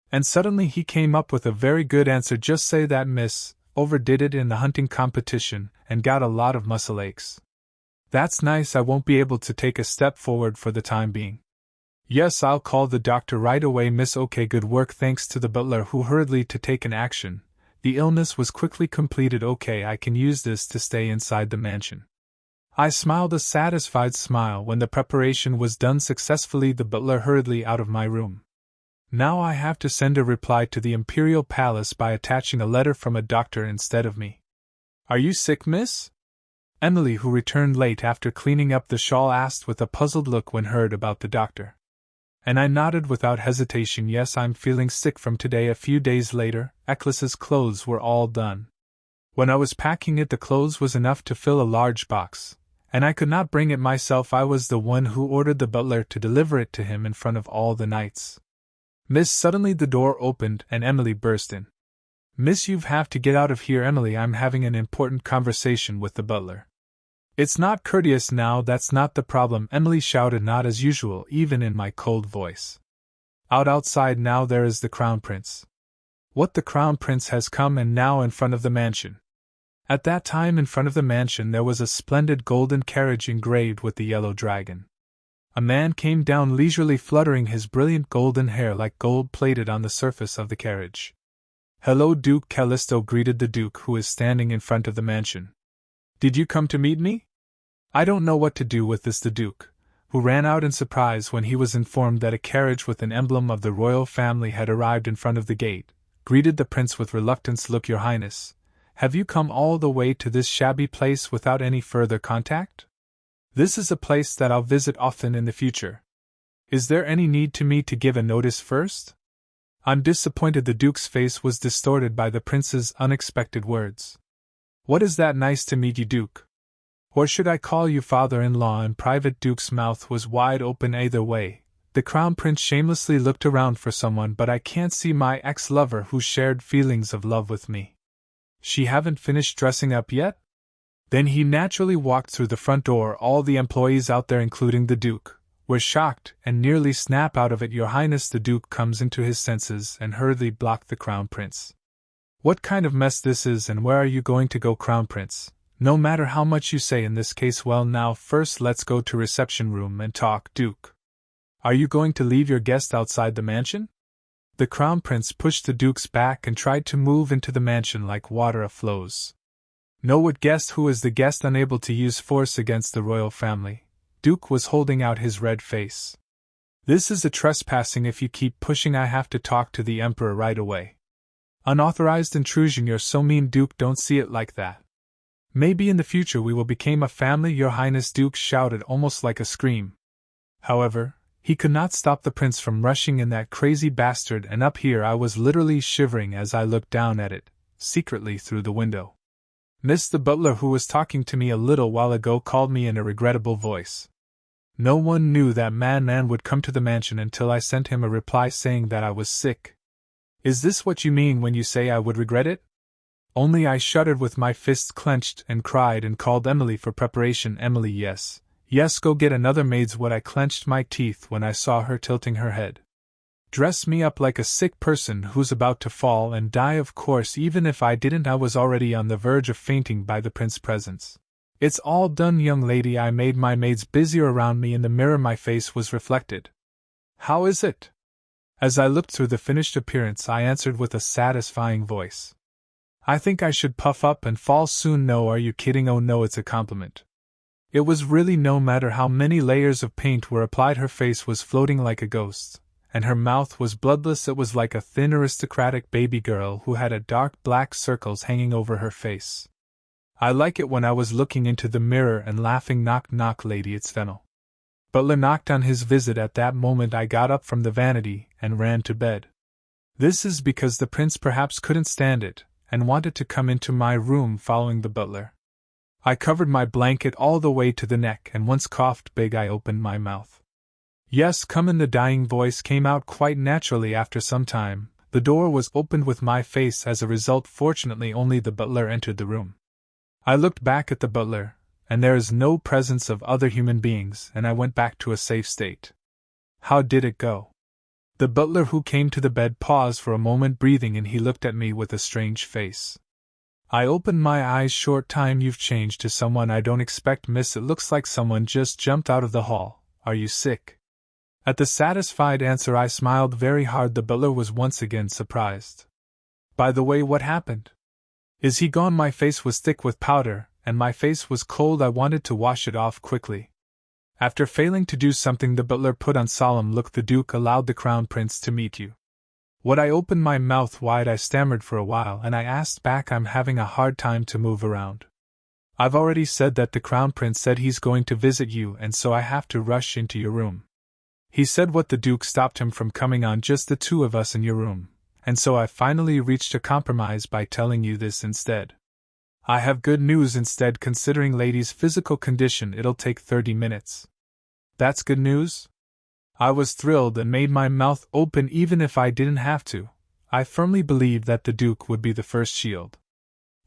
And suddenly he came up with a very good answer. Just say that Miss overdid it in the hunting competition and got a lot of muscle aches. That's nice. I won't be able to take a step forward for the time being. Yes, I'll call the doctor right away, Miss. Okay, good work. Thanks to the butler, who hurriedly to take an action. The illness was quickly completed. Okay, I can use this to stay inside the mansion. I smiled a satisfied smile when the preparation was done successfully. The butler hurriedly out of my room. Now I have to send a reply to the Imperial Palace by attaching a letter from a doctor instead of me. Are you sick, miss? Emily, who returned late after cleaning up the shawl, asked with a puzzled look when heard about the doctor. And I nodded without hesitation. Yes, I'm feeling sick from today. A few days later, Eccles's clothes were all done. When I was packing it, the clothes was enough to fill a large box, and I could not bring it myself. I was the one who ordered the butler to deliver it to him in front of all the knights. Miss, suddenly the door opened and Emily burst in. Miss, you have to get out of here. Emily, I'm having an important conversation with the butler. It's not courteous now, that's not the problem, Emily shouted, not as usual, even in my cold voice. Outside now there is the Crown Prince. What, the Crown Prince has come, and now in front of the mansion? At that time in front of the mansion there was a splendid golden carriage engraved with the yellow dragon. A man came down leisurely, fluttering his brilliant golden hair like gold plated on the surface of the carriage. Hello, Duke Callisto, greeted the Duke, who is standing in front of the mansion. Did you come to meet me? I don't know what to do with this. The Duke, who ran out in surprise when he was informed that a carriage with an emblem of the royal family had arrived in front of the gate, greeted the prince with reluctance. Look, Your Highness, have you come all the way to this shabby place without any further contact? This is a place that I'll visit often in the future. Is there any need to me to give a notice first? I'm disappointed. The Duke's face was distorted by the prince's unexpected words. What is that? Nice to meet you, Duke. Or should I call you father-in-law in private? Duke's mouth was wide open. Either way, the Crown Prince shamelessly looked around for someone, but I can't see my ex-lover who shared feelings of love with me. She haven't finished dressing up yet? Then he naturally walked through the front door. All the employees out there, including the Duke, were shocked and nearly snap out of it. Your Highness, the Duke comes into his senses and hurriedly blocked the Crown Prince. What kind of mess this is, and where are you going to go? Crown Prince, No matter how much you say in this case. Well, now first let's go to reception room and talk, Duke. Are you going to leave your guest outside the mansion? The Crown Prince pushed the Duke's back and tried to move into the mansion like water aflows. No, what guest? Who is the guest? Unable to use force against the royal family, Duke was holding out his red face. This is a trespassing. If you keep pushing, I have to talk to the Emperor right away. Unauthorized intrusion. You're so mean, Duke. Don't see it like that. Maybe in the future we will become a family, Your Highness, Duke shouted almost like a scream. However, he could not stop the prince from rushing in, that crazy bastard, and up here I was literally shivering as I looked down at it, secretly through the window. Miss, the butler who was talking to me a little while ago, called me in a regrettable voice. No one knew that man would come to the mansion until I sent him a reply saying that I was sick. Is this what you mean when you say I would regret it? Only I shuddered with my fists clenched and cried and called Emily for preparation. Emily, yes, go get another maid's. What? I clenched my teeth when I saw her tilting her head. Dress me up like a sick person who's about to fall and die. Of course, even if I didn't, I was already on the verge of fainting by the prince's presence. It's all done, young lady. I made my maids busier around me. In the mirror my face was reflected. How is it? As I looked through the finished appearance, I answered with a satisfying voice. I think I should puff up and fall soon. No, are you kidding? Oh no, it's a compliment. It was really. No matter how many layers of paint were applied, her face was floating like a ghost, and her mouth was bloodless. It was like a thin aristocratic baby girl who had a dark black circles hanging over her face. I like it when I was looking into the mirror and laughing. Knock knock, lady, it's Fennel. Butler knocked on his visit. At that moment I got up from the vanity and ran to bed. This is because the prince perhaps couldn't stand it and wanted to come into my room following the butler. I covered my blanket all the way to the neck, and once coughed big I opened my mouth. Yes, come in. The dying voice came out quite naturally after some time. The door was opened with my face as a result. Fortunately, only the butler entered the room. I looked back at the butler, and there is no presence of other human beings, and I went back to a safe state. How did it go? The butler who came to the bed paused for a moment, breathing, and he looked at me with a strange face. I opened my eyes. Short time. You've changed to someone I don't expect, miss. It looks like someone just jumped out of the hall. Are you sick? At the satisfied answer I smiled very hard. The butler was once again surprised. By the way, what happened? Is he gone? My face was thick with powder, and my face was cold. I wanted to wash it off quickly. After failing to do something, the butler put on solemn look. The Duke allowed the Crown Prince to meet you. What? I opened my mouth wide. I stammered for a while, and I asked back, I'm having a hard time to move around. I've already said that the Crown Prince said he's going to visit you, and so I have to rush into your room. He said what? The Duke stopped him from coming on, just the two of us in your room, and so I finally reached a compromise by telling you this instead. I have good news instead. Considering lady's physical condition, it'll take 30 minutes. That's good news? I was thrilled and made my mouth open. Even if I didn't have to, I firmly believed that the Duke would be the first shield.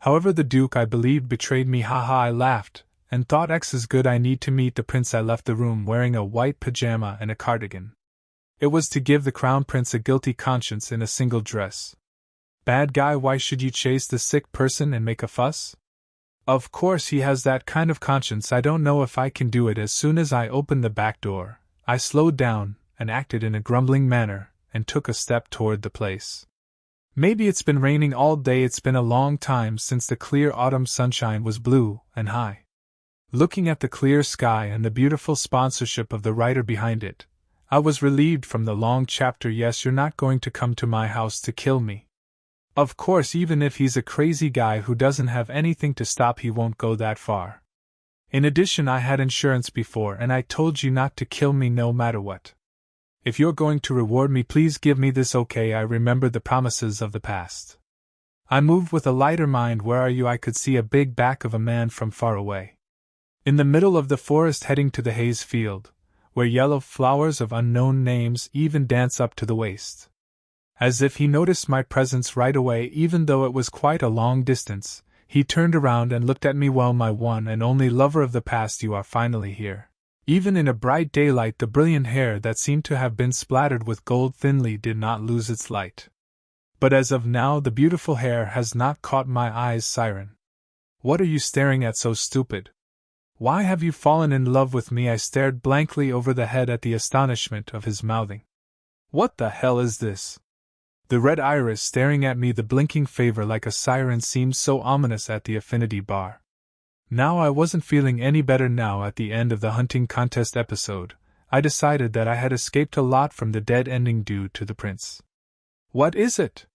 However, the Duke, I believed, betrayed me. Haha, I laughed, and thought, X is good. I need to meet the prince. I left the room wearing a white pajama and a cardigan. It was to give the Crown Prince a guilty conscience in a single dress. Bad guy, why should you chase the sick person and make a fuss? Of course he has that kind of conscience. I don't know if I can do it. As soon as I opened the back door, I slowed down and acted in a grumbling manner and took a step toward the place. Maybe it's been raining all day. It's been a long time since the clear autumn sunshine was blue and high. Looking at the clear sky and the beautiful sponsorship of the writer behind it, I was relieved from the long chapter. Yes, you're not going to come to my house to kill me. Of course, even if he's a crazy guy who doesn't have anything to stop, he won't go that far. In addition, I had insurance before, and I told you not to kill me no matter what. If you're going to reward me, please give me this, okay? I remembered the promises of the past. I moved with a lighter mind. Where are you? I could see a big back of a man from far away. In the middle of the forest, heading to the Hayes field, where yellow flowers of unknown names even dance up to the waist. As if he noticed my presence right away, even though it was quite a long distance, he turned around and looked at me. Well, my one and only lover of the past, you are finally here. Even in a bright daylight, the brilliant hair that seemed to have been splattered with gold thinly did not lose its light. But as of now, the beautiful hair has not caught my eyes, Siren. What are you staring at so stupid? Why have you fallen in love with me? I stared blankly over the head at the astonishment of his mouthing. What the hell is this? The red iris staring at me, the blinking favor like a siren, seemed so ominous at the affinity bar. Now I wasn't feeling any better now. At the end of the hunting contest episode, I decided that I had escaped a lot from the dead ending due to the prince. What is it?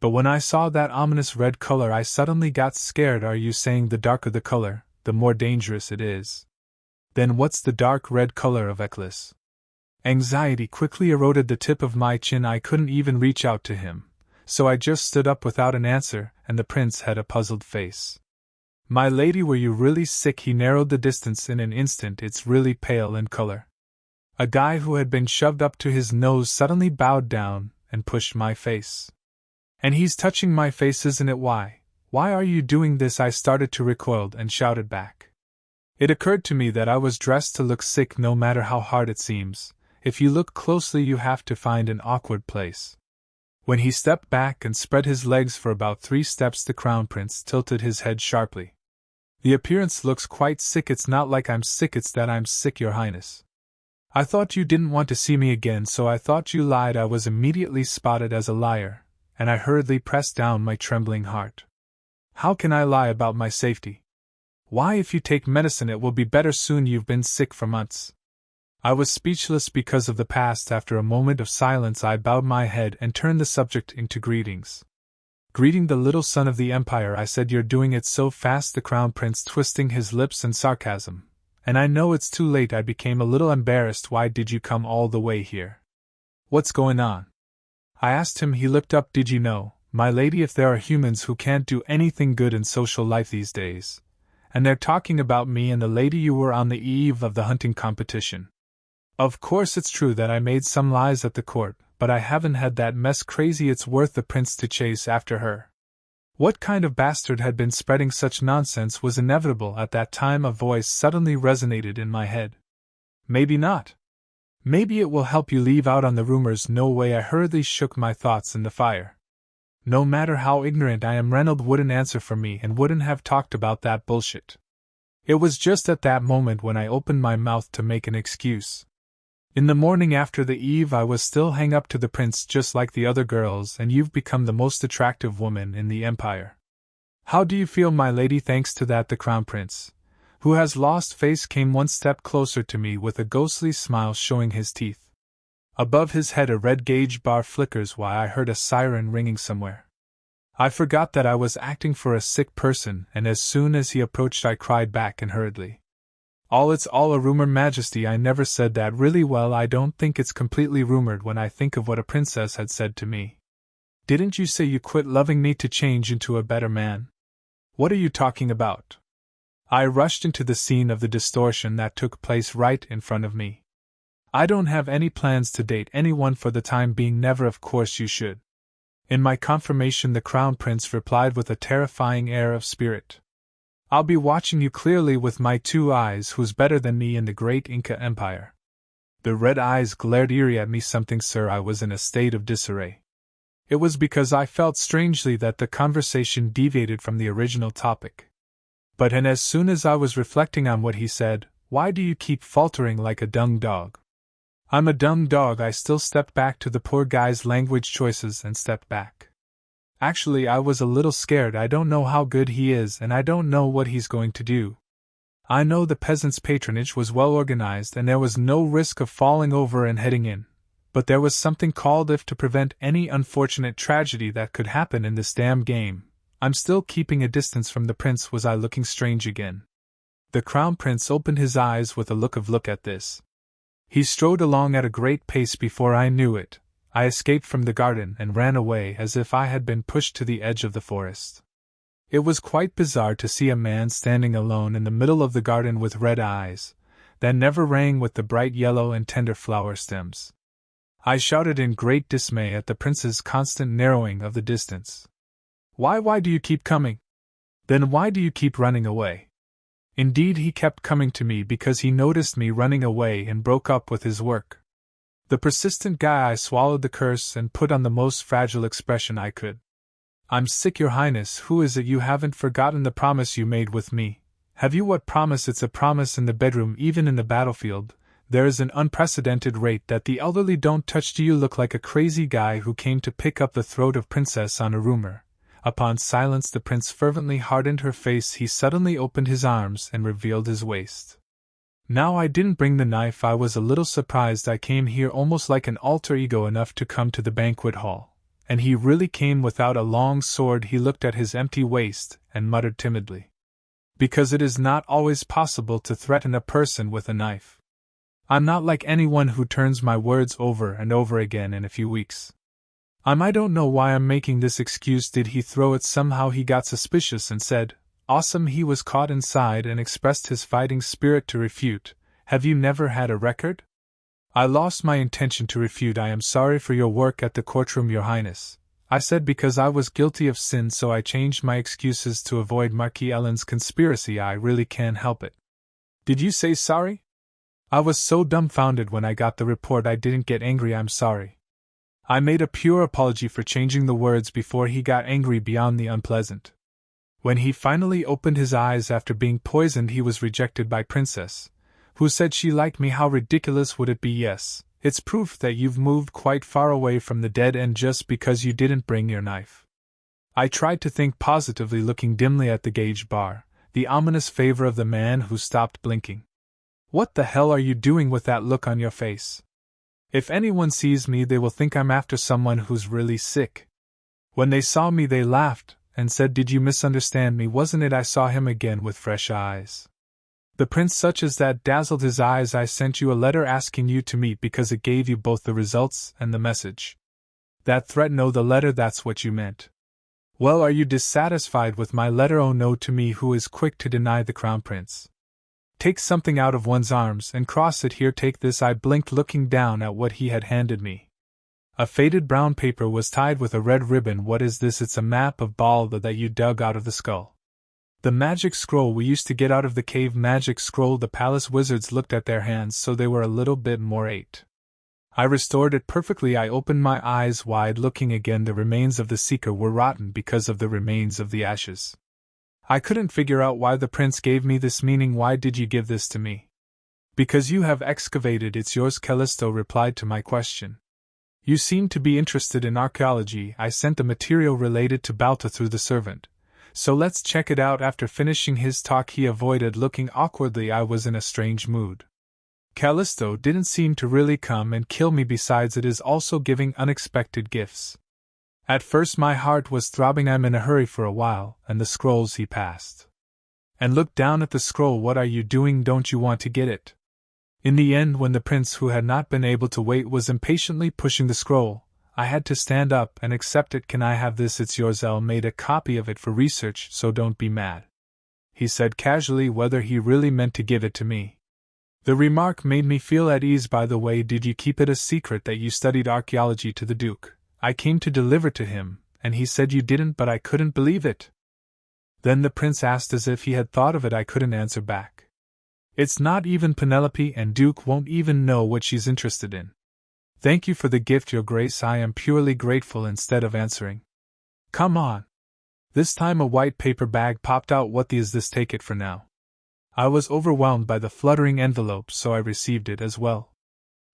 But when I saw that ominous red color, I suddenly got scared. Are you saying the darker the color, the more dangerous it is? Then what's the dark red color of Eclis? Anxiety quickly eroded the tip of my chin. I couldn't even reach out to him, so I just stood up without an answer, and the prince had a puzzled face. My lady, were you really sick? He narrowed the distance in an instant. It's really pale in color. A guy who had been shoved up to his nose suddenly bowed down and pushed my face. And he's touching my face, isn't it? Why are you doing this? I started to recoil and shouted back. It occurred to me that I was dressed to look sick, no matter how hard it seems. If you look closely, you have to find an awkward place. When he stepped back and spread his legs for about 3 steps, the crown prince tilted his head sharply. The appearance looks quite sick. It's not like I'm sick, it's that I'm sick, Your Highness. I thought you didn't want to see me again, so I thought you lied. I was immediately spotted as a liar, and I hurriedly pressed down my trembling heart. How can I lie about my safety? Why, if you take medicine it will be better soon. You've been sick for months. I was speechless because of the past. After a moment of silence, I bowed my head and turned the subject into greetings. Greeting the little son of the empire, I said. You're doing it so fast, the crown prince twisting his lips in sarcasm. And I know it's too late. I became a little embarrassed. Why did you come all the way here? What's going on? I asked him. He looked up. Did you know, my lady, if there are humans who can't do anything good in social life these days? And they're talking about me and the lady. You were on the eve of the hunting competition. Of course it's true that I made some lies at the court, but I haven't had that mess. Crazy it's worth the prince to chase after her. What kind of bastard had been spreading such nonsense? Was inevitable. At that time a voice suddenly resonated in my head. Maybe not. Maybe it will help you leave out on the rumors. No way. I hurriedly shook my thoughts in the fire. No matter how ignorant I am, Reynold wouldn't answer for me and wouldn't have talked about that bullshit. It was just at that moment when I opened my mouth to make an excuse. In the morning after the eve I was still hung up to the prince just like the other girls, and you've become the most attractive woman in the empire. How do you feel, my lady? Thanks to that, the crown prince, who has lost face, came one step closer to me with a ghostly smile showing his teeth. Above his head a red gauge bar flickers. Why, I heard a siren ringing somewhere. I forgot that I was acting for a sick person, and as soon as he approached I cried back and hurriedly. It's all a rumor, Majesty. I never said that. Really? Well, I don't think it's completely rumored when I think of what a princess had said to me. Didn't you say you quit loving me to change into a better man? What are you talking about? I rushed into the scene of the distortion that took place right in front of me. I don't have any plans to date anyone for the time being. Never. Of course you should. In my confirmation, the crown prince replied with a terrifying air of spirit. I'll be watching you clearly with my 2 eyes. Who's better than me in the great Inca Empire? The red eyes glared eerie at me. Something, sir. I was in a state of disarray. It was because I felt strangely that the conversation deviated from the original topic. But as soon as I was reflecting on what he said, why do you keep faltering like a dumb dog? I'm a dumb dog. I still stepped back to the poor guy's language choices and stepped back. Actually, I was a little scared. I don't know how good he is, and I don't know what he's going to do. I know the peasants' patronage was well organized and there was no risk of falling over and heading in, but there was something called if to prevent any unfortunate tragedy that could happen in this damn game. I'm still keeping a distance from the prince. Was I looking strange again? The crown prince opened his eyes with a look at this. He strode along at a great pace. Before I knew it, I escaped from the garden and ran away as if I had been pushed to the edge of the forest. It was quite bizarre to see a man standing alone in the middle of the garden with red eyes, that never rang with the bright yellow and tender flower stems. I shouted in great dismay at the prince's constant narrowing of the distance. Why do you keep coming? Then why do you keep running away? Indeed, he kept coming to me because he noticed me running away and broke up with his work. The persistent guy. I swallowed the curse and put on the most fragile expression I could. I'm sick, Your Highness. Who is it? You haven't forgotten the promise you made with me, have you? What promise? It's a promise in the bedroom, even in the battlefield. There is an unprecedented rate that the elderly don't touch. Do you look like a crazy guy who came to pick up the throat of Princess on a rumor? Upon silence, the prince fervently hardened her face. He suddenly opened his arms and revealed his waist. Now, I didn't bring the knife. I was a little surprised. I came here almost like an alter ego enough to come to the banquet hall. And he really came without a long sword. He looked at his empty waist and muttered timidly. Because it is not always possible to threaten a person with a knife. I'm not like anyone who turns my words over and over again in a few weeks. I don't know why I'm making this excuse. Did he throw it? Somehow he got suspicious and said, awesome. He was caught inside and expressed his fighting spirit to refute. Have you never had a record? I lost my intention to refute. I am sorry for your work at the courtroom, Your Highness. I said because I was guilty of sin, so I changed my excuses to avoid Marquis Ellen's conspiracy. I really can't help it. Did you say sorry? I was so dumbfounded when I got the report. I didn't get angry. I'm sorry. I made a pure apology for changing the words before he got angry beyond the unpleasant. When he finally opened his eyes after being poisoned, he was rejected by Princess, who said she liked me. How ridiculous would it be? Yes, it's proof that you've moved quite far away from the dead end just because you didn't bring your knife. I tried to think positively, looking dimly at the gauge bar, the ominous favor of the man who stopped blinking. What the hell are you doing with that look on your face? If anyone sees me, they will think I'm after someone who's really sick. When they saw me, they laughed and said, did you misunderstand me? Wasn't it? I saw him again with fresh eyes. The prince, such as that, dazzled his eyes. I sent you a letter asking you to meet because it gave you both the results and the message. That threat? No, the letter, that's what you meant. Well, are you dissatisfied with my letter? Oh no. To me, who is quick to deny the crown prince. Take something out of one's arms and cross it. Here, take this. I blinked, looking down at what he had handed me. A faded brown paper was tied with a red ribbon. What is this? It's a map of Balda that you dug out of the skull. The magic scroll we used to get out of the cave. Magic scroll. The palace wizards looked at their hands, so they were a little bit more ate. I restored it perfectly. I opened my eyes wide, looking again. The remains of the seeker were rotten because of the remains of the ashes. I couldn't figure out why the prince gave me this, meaning why did you give this to me? Because you have excavated. It's yours. Callisto replied to my question. You seem to be interested in archaeology. I sent the material related to Balta through the servant. So let's check it out. After finishing his talk, he avoided looking awkwardly. I was in a strange mood. Callisto didn't seem to really come and kill me. Besides, it is also giving unexpected gifts. At first my heart was throbbing. I'm in a hurry for a while, and the scrolls he passed. And looked down at the scroll. What are you doing? Don't you want to get it? In the end, when the prince, who had not been able to wait, was impatiently pushing the scroll, I had to stand up and accept it. Can I have this? It's yours. Elle made a copy of it for research, so don't be mad. He said casually, whether he really meant to give it to me. The remark made me feel at ease. By the way, did you keep it a secret that you studied archaeology to the Duke? I came to deliver to him, and he said you didn't, but I couldn't believe it. Then the prince asked as if he had thought of it. I couldn't answer back. It's not even Penelope, and Duke won't even know what she's interested in. Thank you for the gift, Your Grace. I am purely grateful. Instead of answering. Come on. This time a white paper bag popped out. What is this? Take it for now. I was overwhelmed by the fluttering envelope, so I received it as well.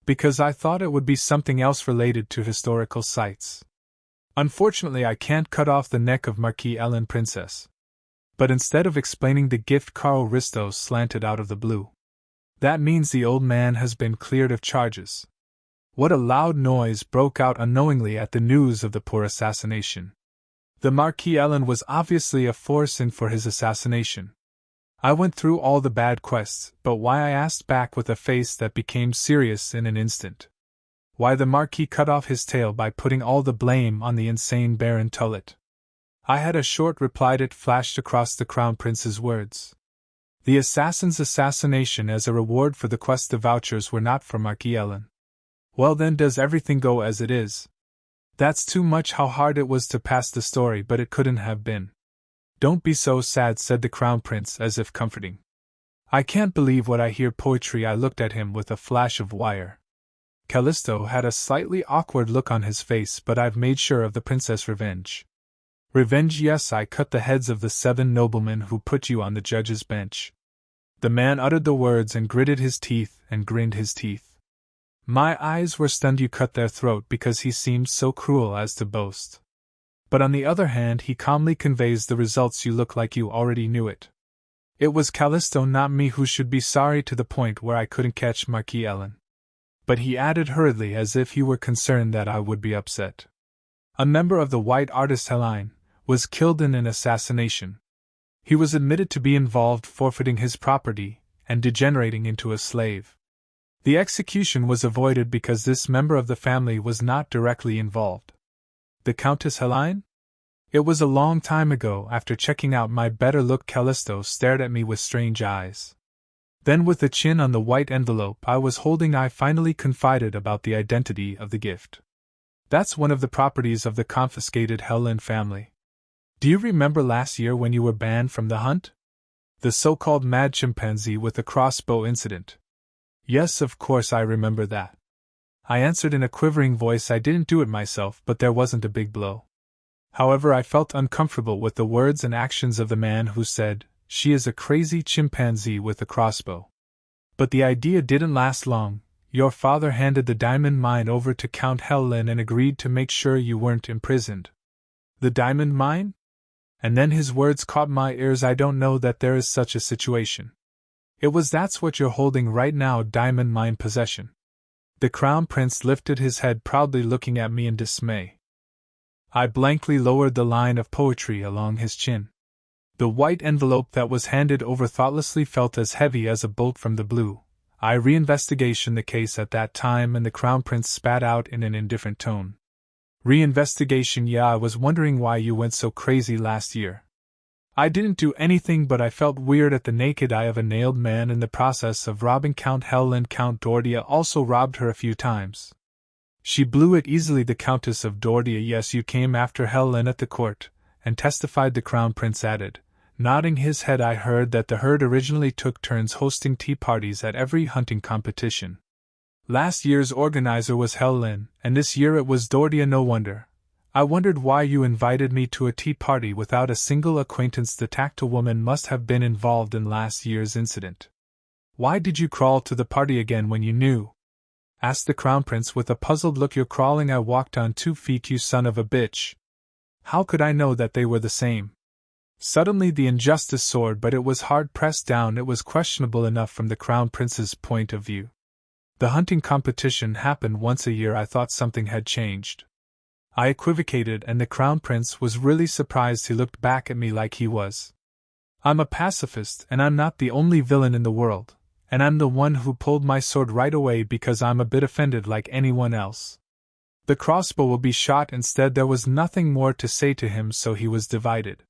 Because I thought it would be something else related to historical sites. Unfortunately, I can't cut off the neck of Marquis Ellen, Princess. But instead of explaining the gift, Carl Ristos slanted out of the blue. That means the old man has been cleared of charges. What a loud noise broke out unknowingly at the news of the poor assassination. The Marquis Ellen was obviously a force in for his assassination. I went through all the bad quests, but why? I asked back with a face that became serious in an instant. Why the Marquis cut off his tail by putting all the blame on the insane Baron Tullet. I had a short reply. It flashed across the Crown Prince's words. The assassin's assassination as a reward for the quest. The vouchers were not for Marquis Ellen. Well then, does everything go as it is? That's too much. How hard it was to pass the story, but it couldn't have been. Don't be so sad, said the Crown Prince as if comforting. I can't believe what I hear. Poetry. I looked at him with a flash of wire. Callisto had a slightly awkward look on his face, but I've made sure of the princess' revenge. Revenge, yes, I cut the heads of the 7 noblemen who put you on the judge's bench. The man uttered the words and gritted his teeth and grinned his teeth. My eyes were stunned. You cut their throat because he seemed so cruel as to boast. But on the other hand, he calmly conveys the results. You look like you already knew it. It was Callisto, not me, who should be sorry, to the point where I couldn't catch Marquis Ellen. But he added hurriedly, as if he were concerned that I would be upset. A member of the white artist heroine was killed in an assassination. He was admitted to be involved, forfeiting his property and degenerating into a slave. The execution was avoided because this member of the family was not directly involved. The Countess Heroine? It was a long time ago. After checking out my better look, Callisto stared at me with strange eyes. Then, with the chin on the white envelope I was holding, I finally confided about the identity of the gift. That's one of the properties of the confiscated Helen family. Do you remember last year when you were banned from the hunt? The so-called mad chimpanzee with the crossbow incident. Yes, of course I remember that. I answered in a quivering voice. I didn't do it myself, but there wasn't a big blow. However, I felt uncomfortable with the words and actions of the man who said, "She is a crazy chimpanzee with a crossbow." But the idea didn't last long. Your father handed the diamond mine over to Count Helen and agreed to make sure you weren't imprisoned. The diamond mine? And then his words caught my ears. I don't know that there is such a situation. It was that's what you're holding right now, diamond mine possession. The Crown Prince lifted his head proudly, looking at me in dismay. I blankly lowered the line of poetry along his chin. The white envelope that was handed over thoughtlessly felt as heavy as a bolt from the blue. I reinvestigation the case at that time, and the Crown Prince spat out in an indifferent tone. Reinvestigation? Yeah, I was wondering why you went so crazy last year. I didn't do anything, but I felt weird at the naked eye of a nailed man in the process of robbing Count Helen. Count Dordia also robbed her a few times. She blew it easily. The Countess of Dordia? Yes, you came after Helen at the court, and testified, the Crown Prince added, nodding his head. I heard that the herd originally took turns hosting tea parties at every hunting competition. Last year's organizer was Helen, and this year it was Dordia. No wonder. I wondered why you invited me to a tea party without a single acquaintance. The tactile woman must have been involved in last year's incident. Why did you crawl to the party again when you knew? Asked the Crown Prince with a puzzled look. You're crawling. I walked on 2 feet, you son of a bitch. How could I know that they were the same? Suddenly the injustice soared, but it was hard pressed down. It was questionable enough from the Crown Prince's point of view. The hunting competition happened once a year. I thought something had changed. I equivocated, and the Crown Prince was really surprised. He looked back at me like he was. I'm a pacifist, and I'm not the only villain in the world, and I'm the one who pulled my sword right away because I'm a bit offended like anyone else. The crossbow will be shot instead. There was nothing more to say to him, so he was divided.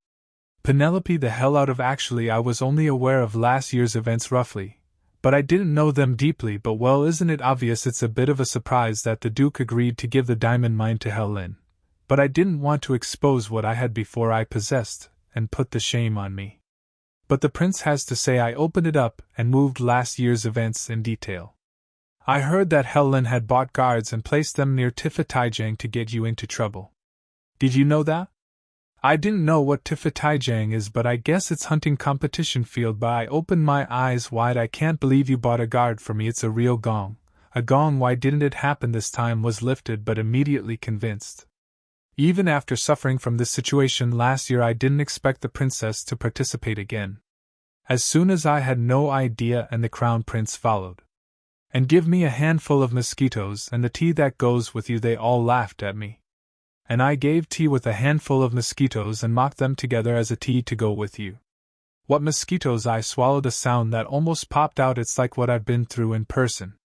Penelope, the hell out of. Actually, I was only aware of last year's events roughly, but I didn't know them deeply. But well, isn't it obvious? It's a bit of a surprise that the Duke agreed to give the diamond mine to Helen. But I didn't want to expose what I had before I possessed, and put the shame on me. But the prince has to say. I opened it up and moved last year's events in detail. I heard that Helen had bought guards and placed them near Tifatijang to get you into trouble. Did you know that? I didn't know what Tifatijang is, but I guess it's hunting competition field. But I opened my eyes wide. I can't believe you bought a guard for me. It's a real gong. A gong. Why didn't it happen this time? Was lifted, but immediately convinced. Even after suffering from this situation last year, I didn't expect the princess to participate again. As soon as I had no idea, and the Crown Prince followed. And give me a handful of mosquitoes and the tea that goes with you. They all laughed at me. And I gave tea with a handful of mosquitoes and mocked them together as a tea to go with you. What mosquitoes? I swallowed a sound that almost popped out. It's like what I've been through in person.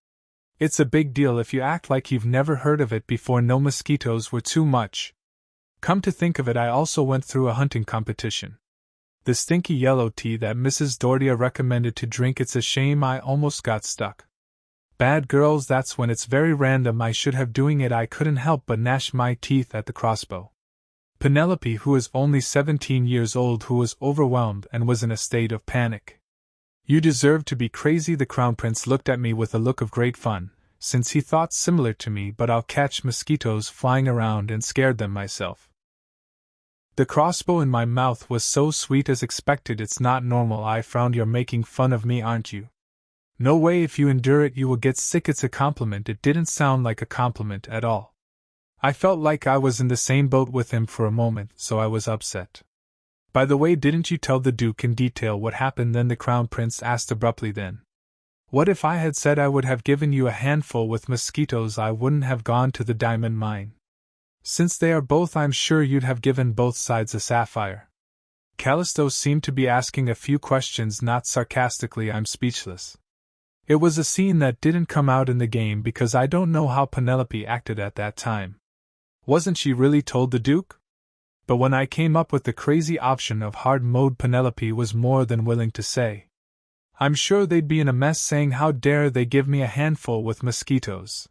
It's a big deal if you act like you've never heard of it before. No, mosquitoes were too much. Come to think of it, I also went through a hunting competition. The stinky yellow tea that Mrs. Dordia recommended to drink. It's a shame I almost got stuck. Bad girls, that's when it's very random. I should have doing it. I couldn't help but gnash my teeth at the crossbow. Penelope, who is only 17 years old, who was overwhelmed and was in a state of panic. You deserve to be crazy. The Crown Prince looked at me with a look of great fun, since he thought similar to me. But I'll catch mosquitoes flying around and scared them myself. The crossbow in my mouth was so sweet as expected. It's not normal, I frowned. You're making fun of me, aren't you? No way, if you endure it you will get sick. It's a compliment. It didn't sound like a compliment at all. I felt like I was in the same boat with him for a moment, so I was upset. By the way, didn't you tell the Duke in detail what happened then? The Crown Prince asked abruptly. Then what if I had said I would have given you a handful with mosquitoes? I wouldn't have gone to the diamond mine. Since they are both, I'm sure you'd have given both sides a sapphire. Callisto seemed to be asking a few questions, not sarcastically. I'm speechless. It was a scene that didn't come out in the game because I don't know how Penelope acted at that time. Wasn't she really told the Duke? But when I came up with the crazy option of hard mode, Penelope was more than willing to say, I'm sure they'd be in a mess, saying how dare they give me a handful with mosquitoes.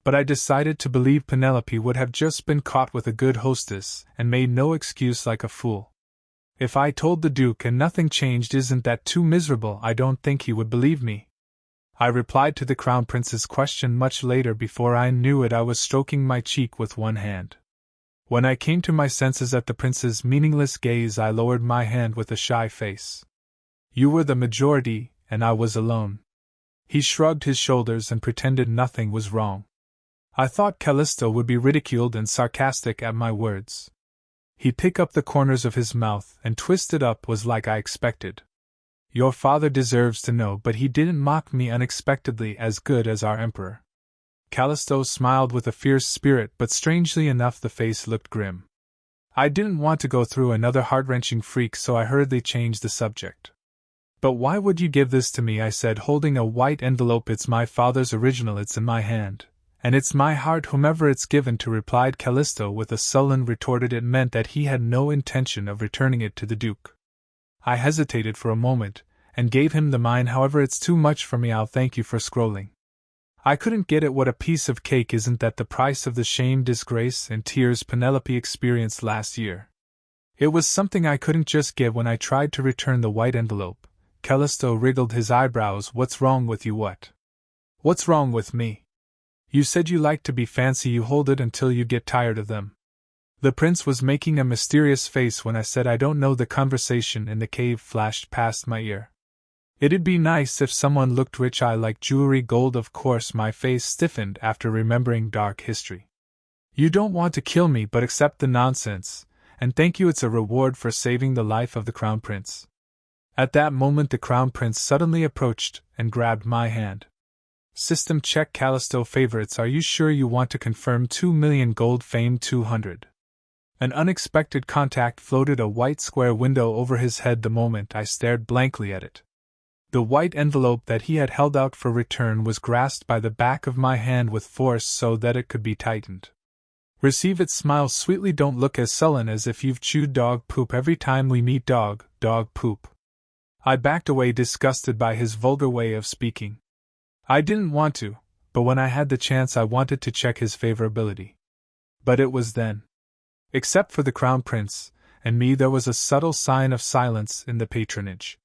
But I decided to believe Penelope would have just been caught with a good hostess and made no excuse like a fool. If I told the Duke and nothing changed, isn't that too miserable? I don't think he would believe me. I replied to the Crown Prince's question much later. Before I knew it, I was stroking my cheek with one hand. When I came to my senses at the prince's meaningless gaze, I lowered my hand with a shy face. You were the majority, and I was alone. He shrugged his shoulders and pretended nothing was wrong. I thought Callisto would be ridiculed and sarcastic at my words. He'd pick up the corners of his mouth and twist it up. Was like I expected. Your father deserves to know, but he didn't mock me unexpectedly. As good as our emperor. Callisto smiled with a fierce spirit, but strangely enough the face looked grim. I didn't want to go through another heart-wrenching freak, so I hurriedly changed the subject. But why would you give this to me? I said, holding a white envelope. It's my father's original. It's in my hand. And it's my heart, whomever it's given to, replied Callisto with a sullen retort. It meant that he had no intention of returning it to the Duke. I hesitated for a moment, and gave him the mine. However, it's too much for me. I'll thank you for scrolling. I couldn't get it. What a piece of cake. Isn't that the price of the shame, disgrace, and tears Penelope experienced last year? It was something I couldn't just give. When I tried to return the white envelope, Callisto wriggled his eyebrows. What's wrong with you? What? What's wrong with me? You said you like to be fancy. You hold it until you get tired of them. The prince was making a mysterious face when I said I don't know. The conversation in the cave flashed past my ear. It'd be nice if someone looked rich. I like jewelry, gold of course. My face stiffened after remembering dark history. You don't want to kill me, but accept the nonsense, and thank you. It's a reward for saving the life of the Crown Prince. At that moment the Crown Prince suddenly approached and grabbed my hand. System check. Callisto favorites. Are you sure you want to confirm 2 million gold? Fame 200. An unexpected contact floated a white square window over his head. The moment I stared blankly at it, the white envelope that he had held out for return was grasped by the back of my hand with force so that it could be tightened. Receive it. Smile sweetly. Don't look as sullen as if you've chewed dog poop every time we meet. Dog poop. I backed away, disgusted by his vulgar way of speaking. I didn't want to, but when I had the chance I wanted to check his favorability. But it was then. Except for the Crown Prince and me, there was a subtle sign of silence in the patronage.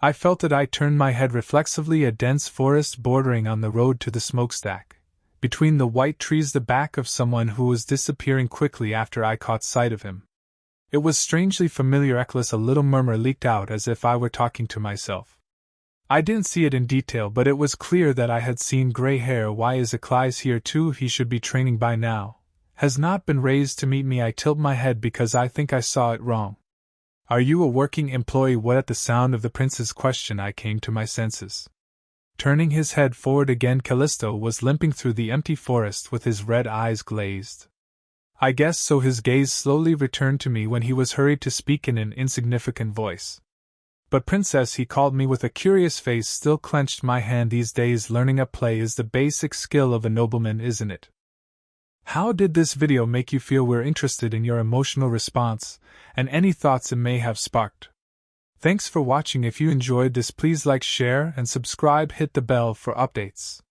I felt it. I turned my head reflexively. A dense forest bordering on the road to the smokestack. Between the white trees, the back of someone who was disappearing quickly after I caught sight of him. It was strangely familiar. A little murmur leaked out as if I were talking to myself. I didn't see it in detail, but it was clear that I had seen gray hair. Why is Isekai here too? He should be training by now. Has not been raised to meet me. I tilt my head because I think I saw it wrong. Are you a working employee? What? At the sound of the prince's question I came to my senses. Turning his head forward again, Callisto was limping through the empty forest with his red eyes glazed. I guess so. His gaze slowly returned to me when he was hurried to speak in an insignificant voice. But princess, he called me with a curious face still clenched. My hand. These days learning a play is the basic skill of a nobleman, isn't it? How did this video make you feel? We're interested in your emotional response and any thoughts it may have sparked. Thanks for watching. If you enjoyed this, please like, share, and subscribe. Hit the bell for updates.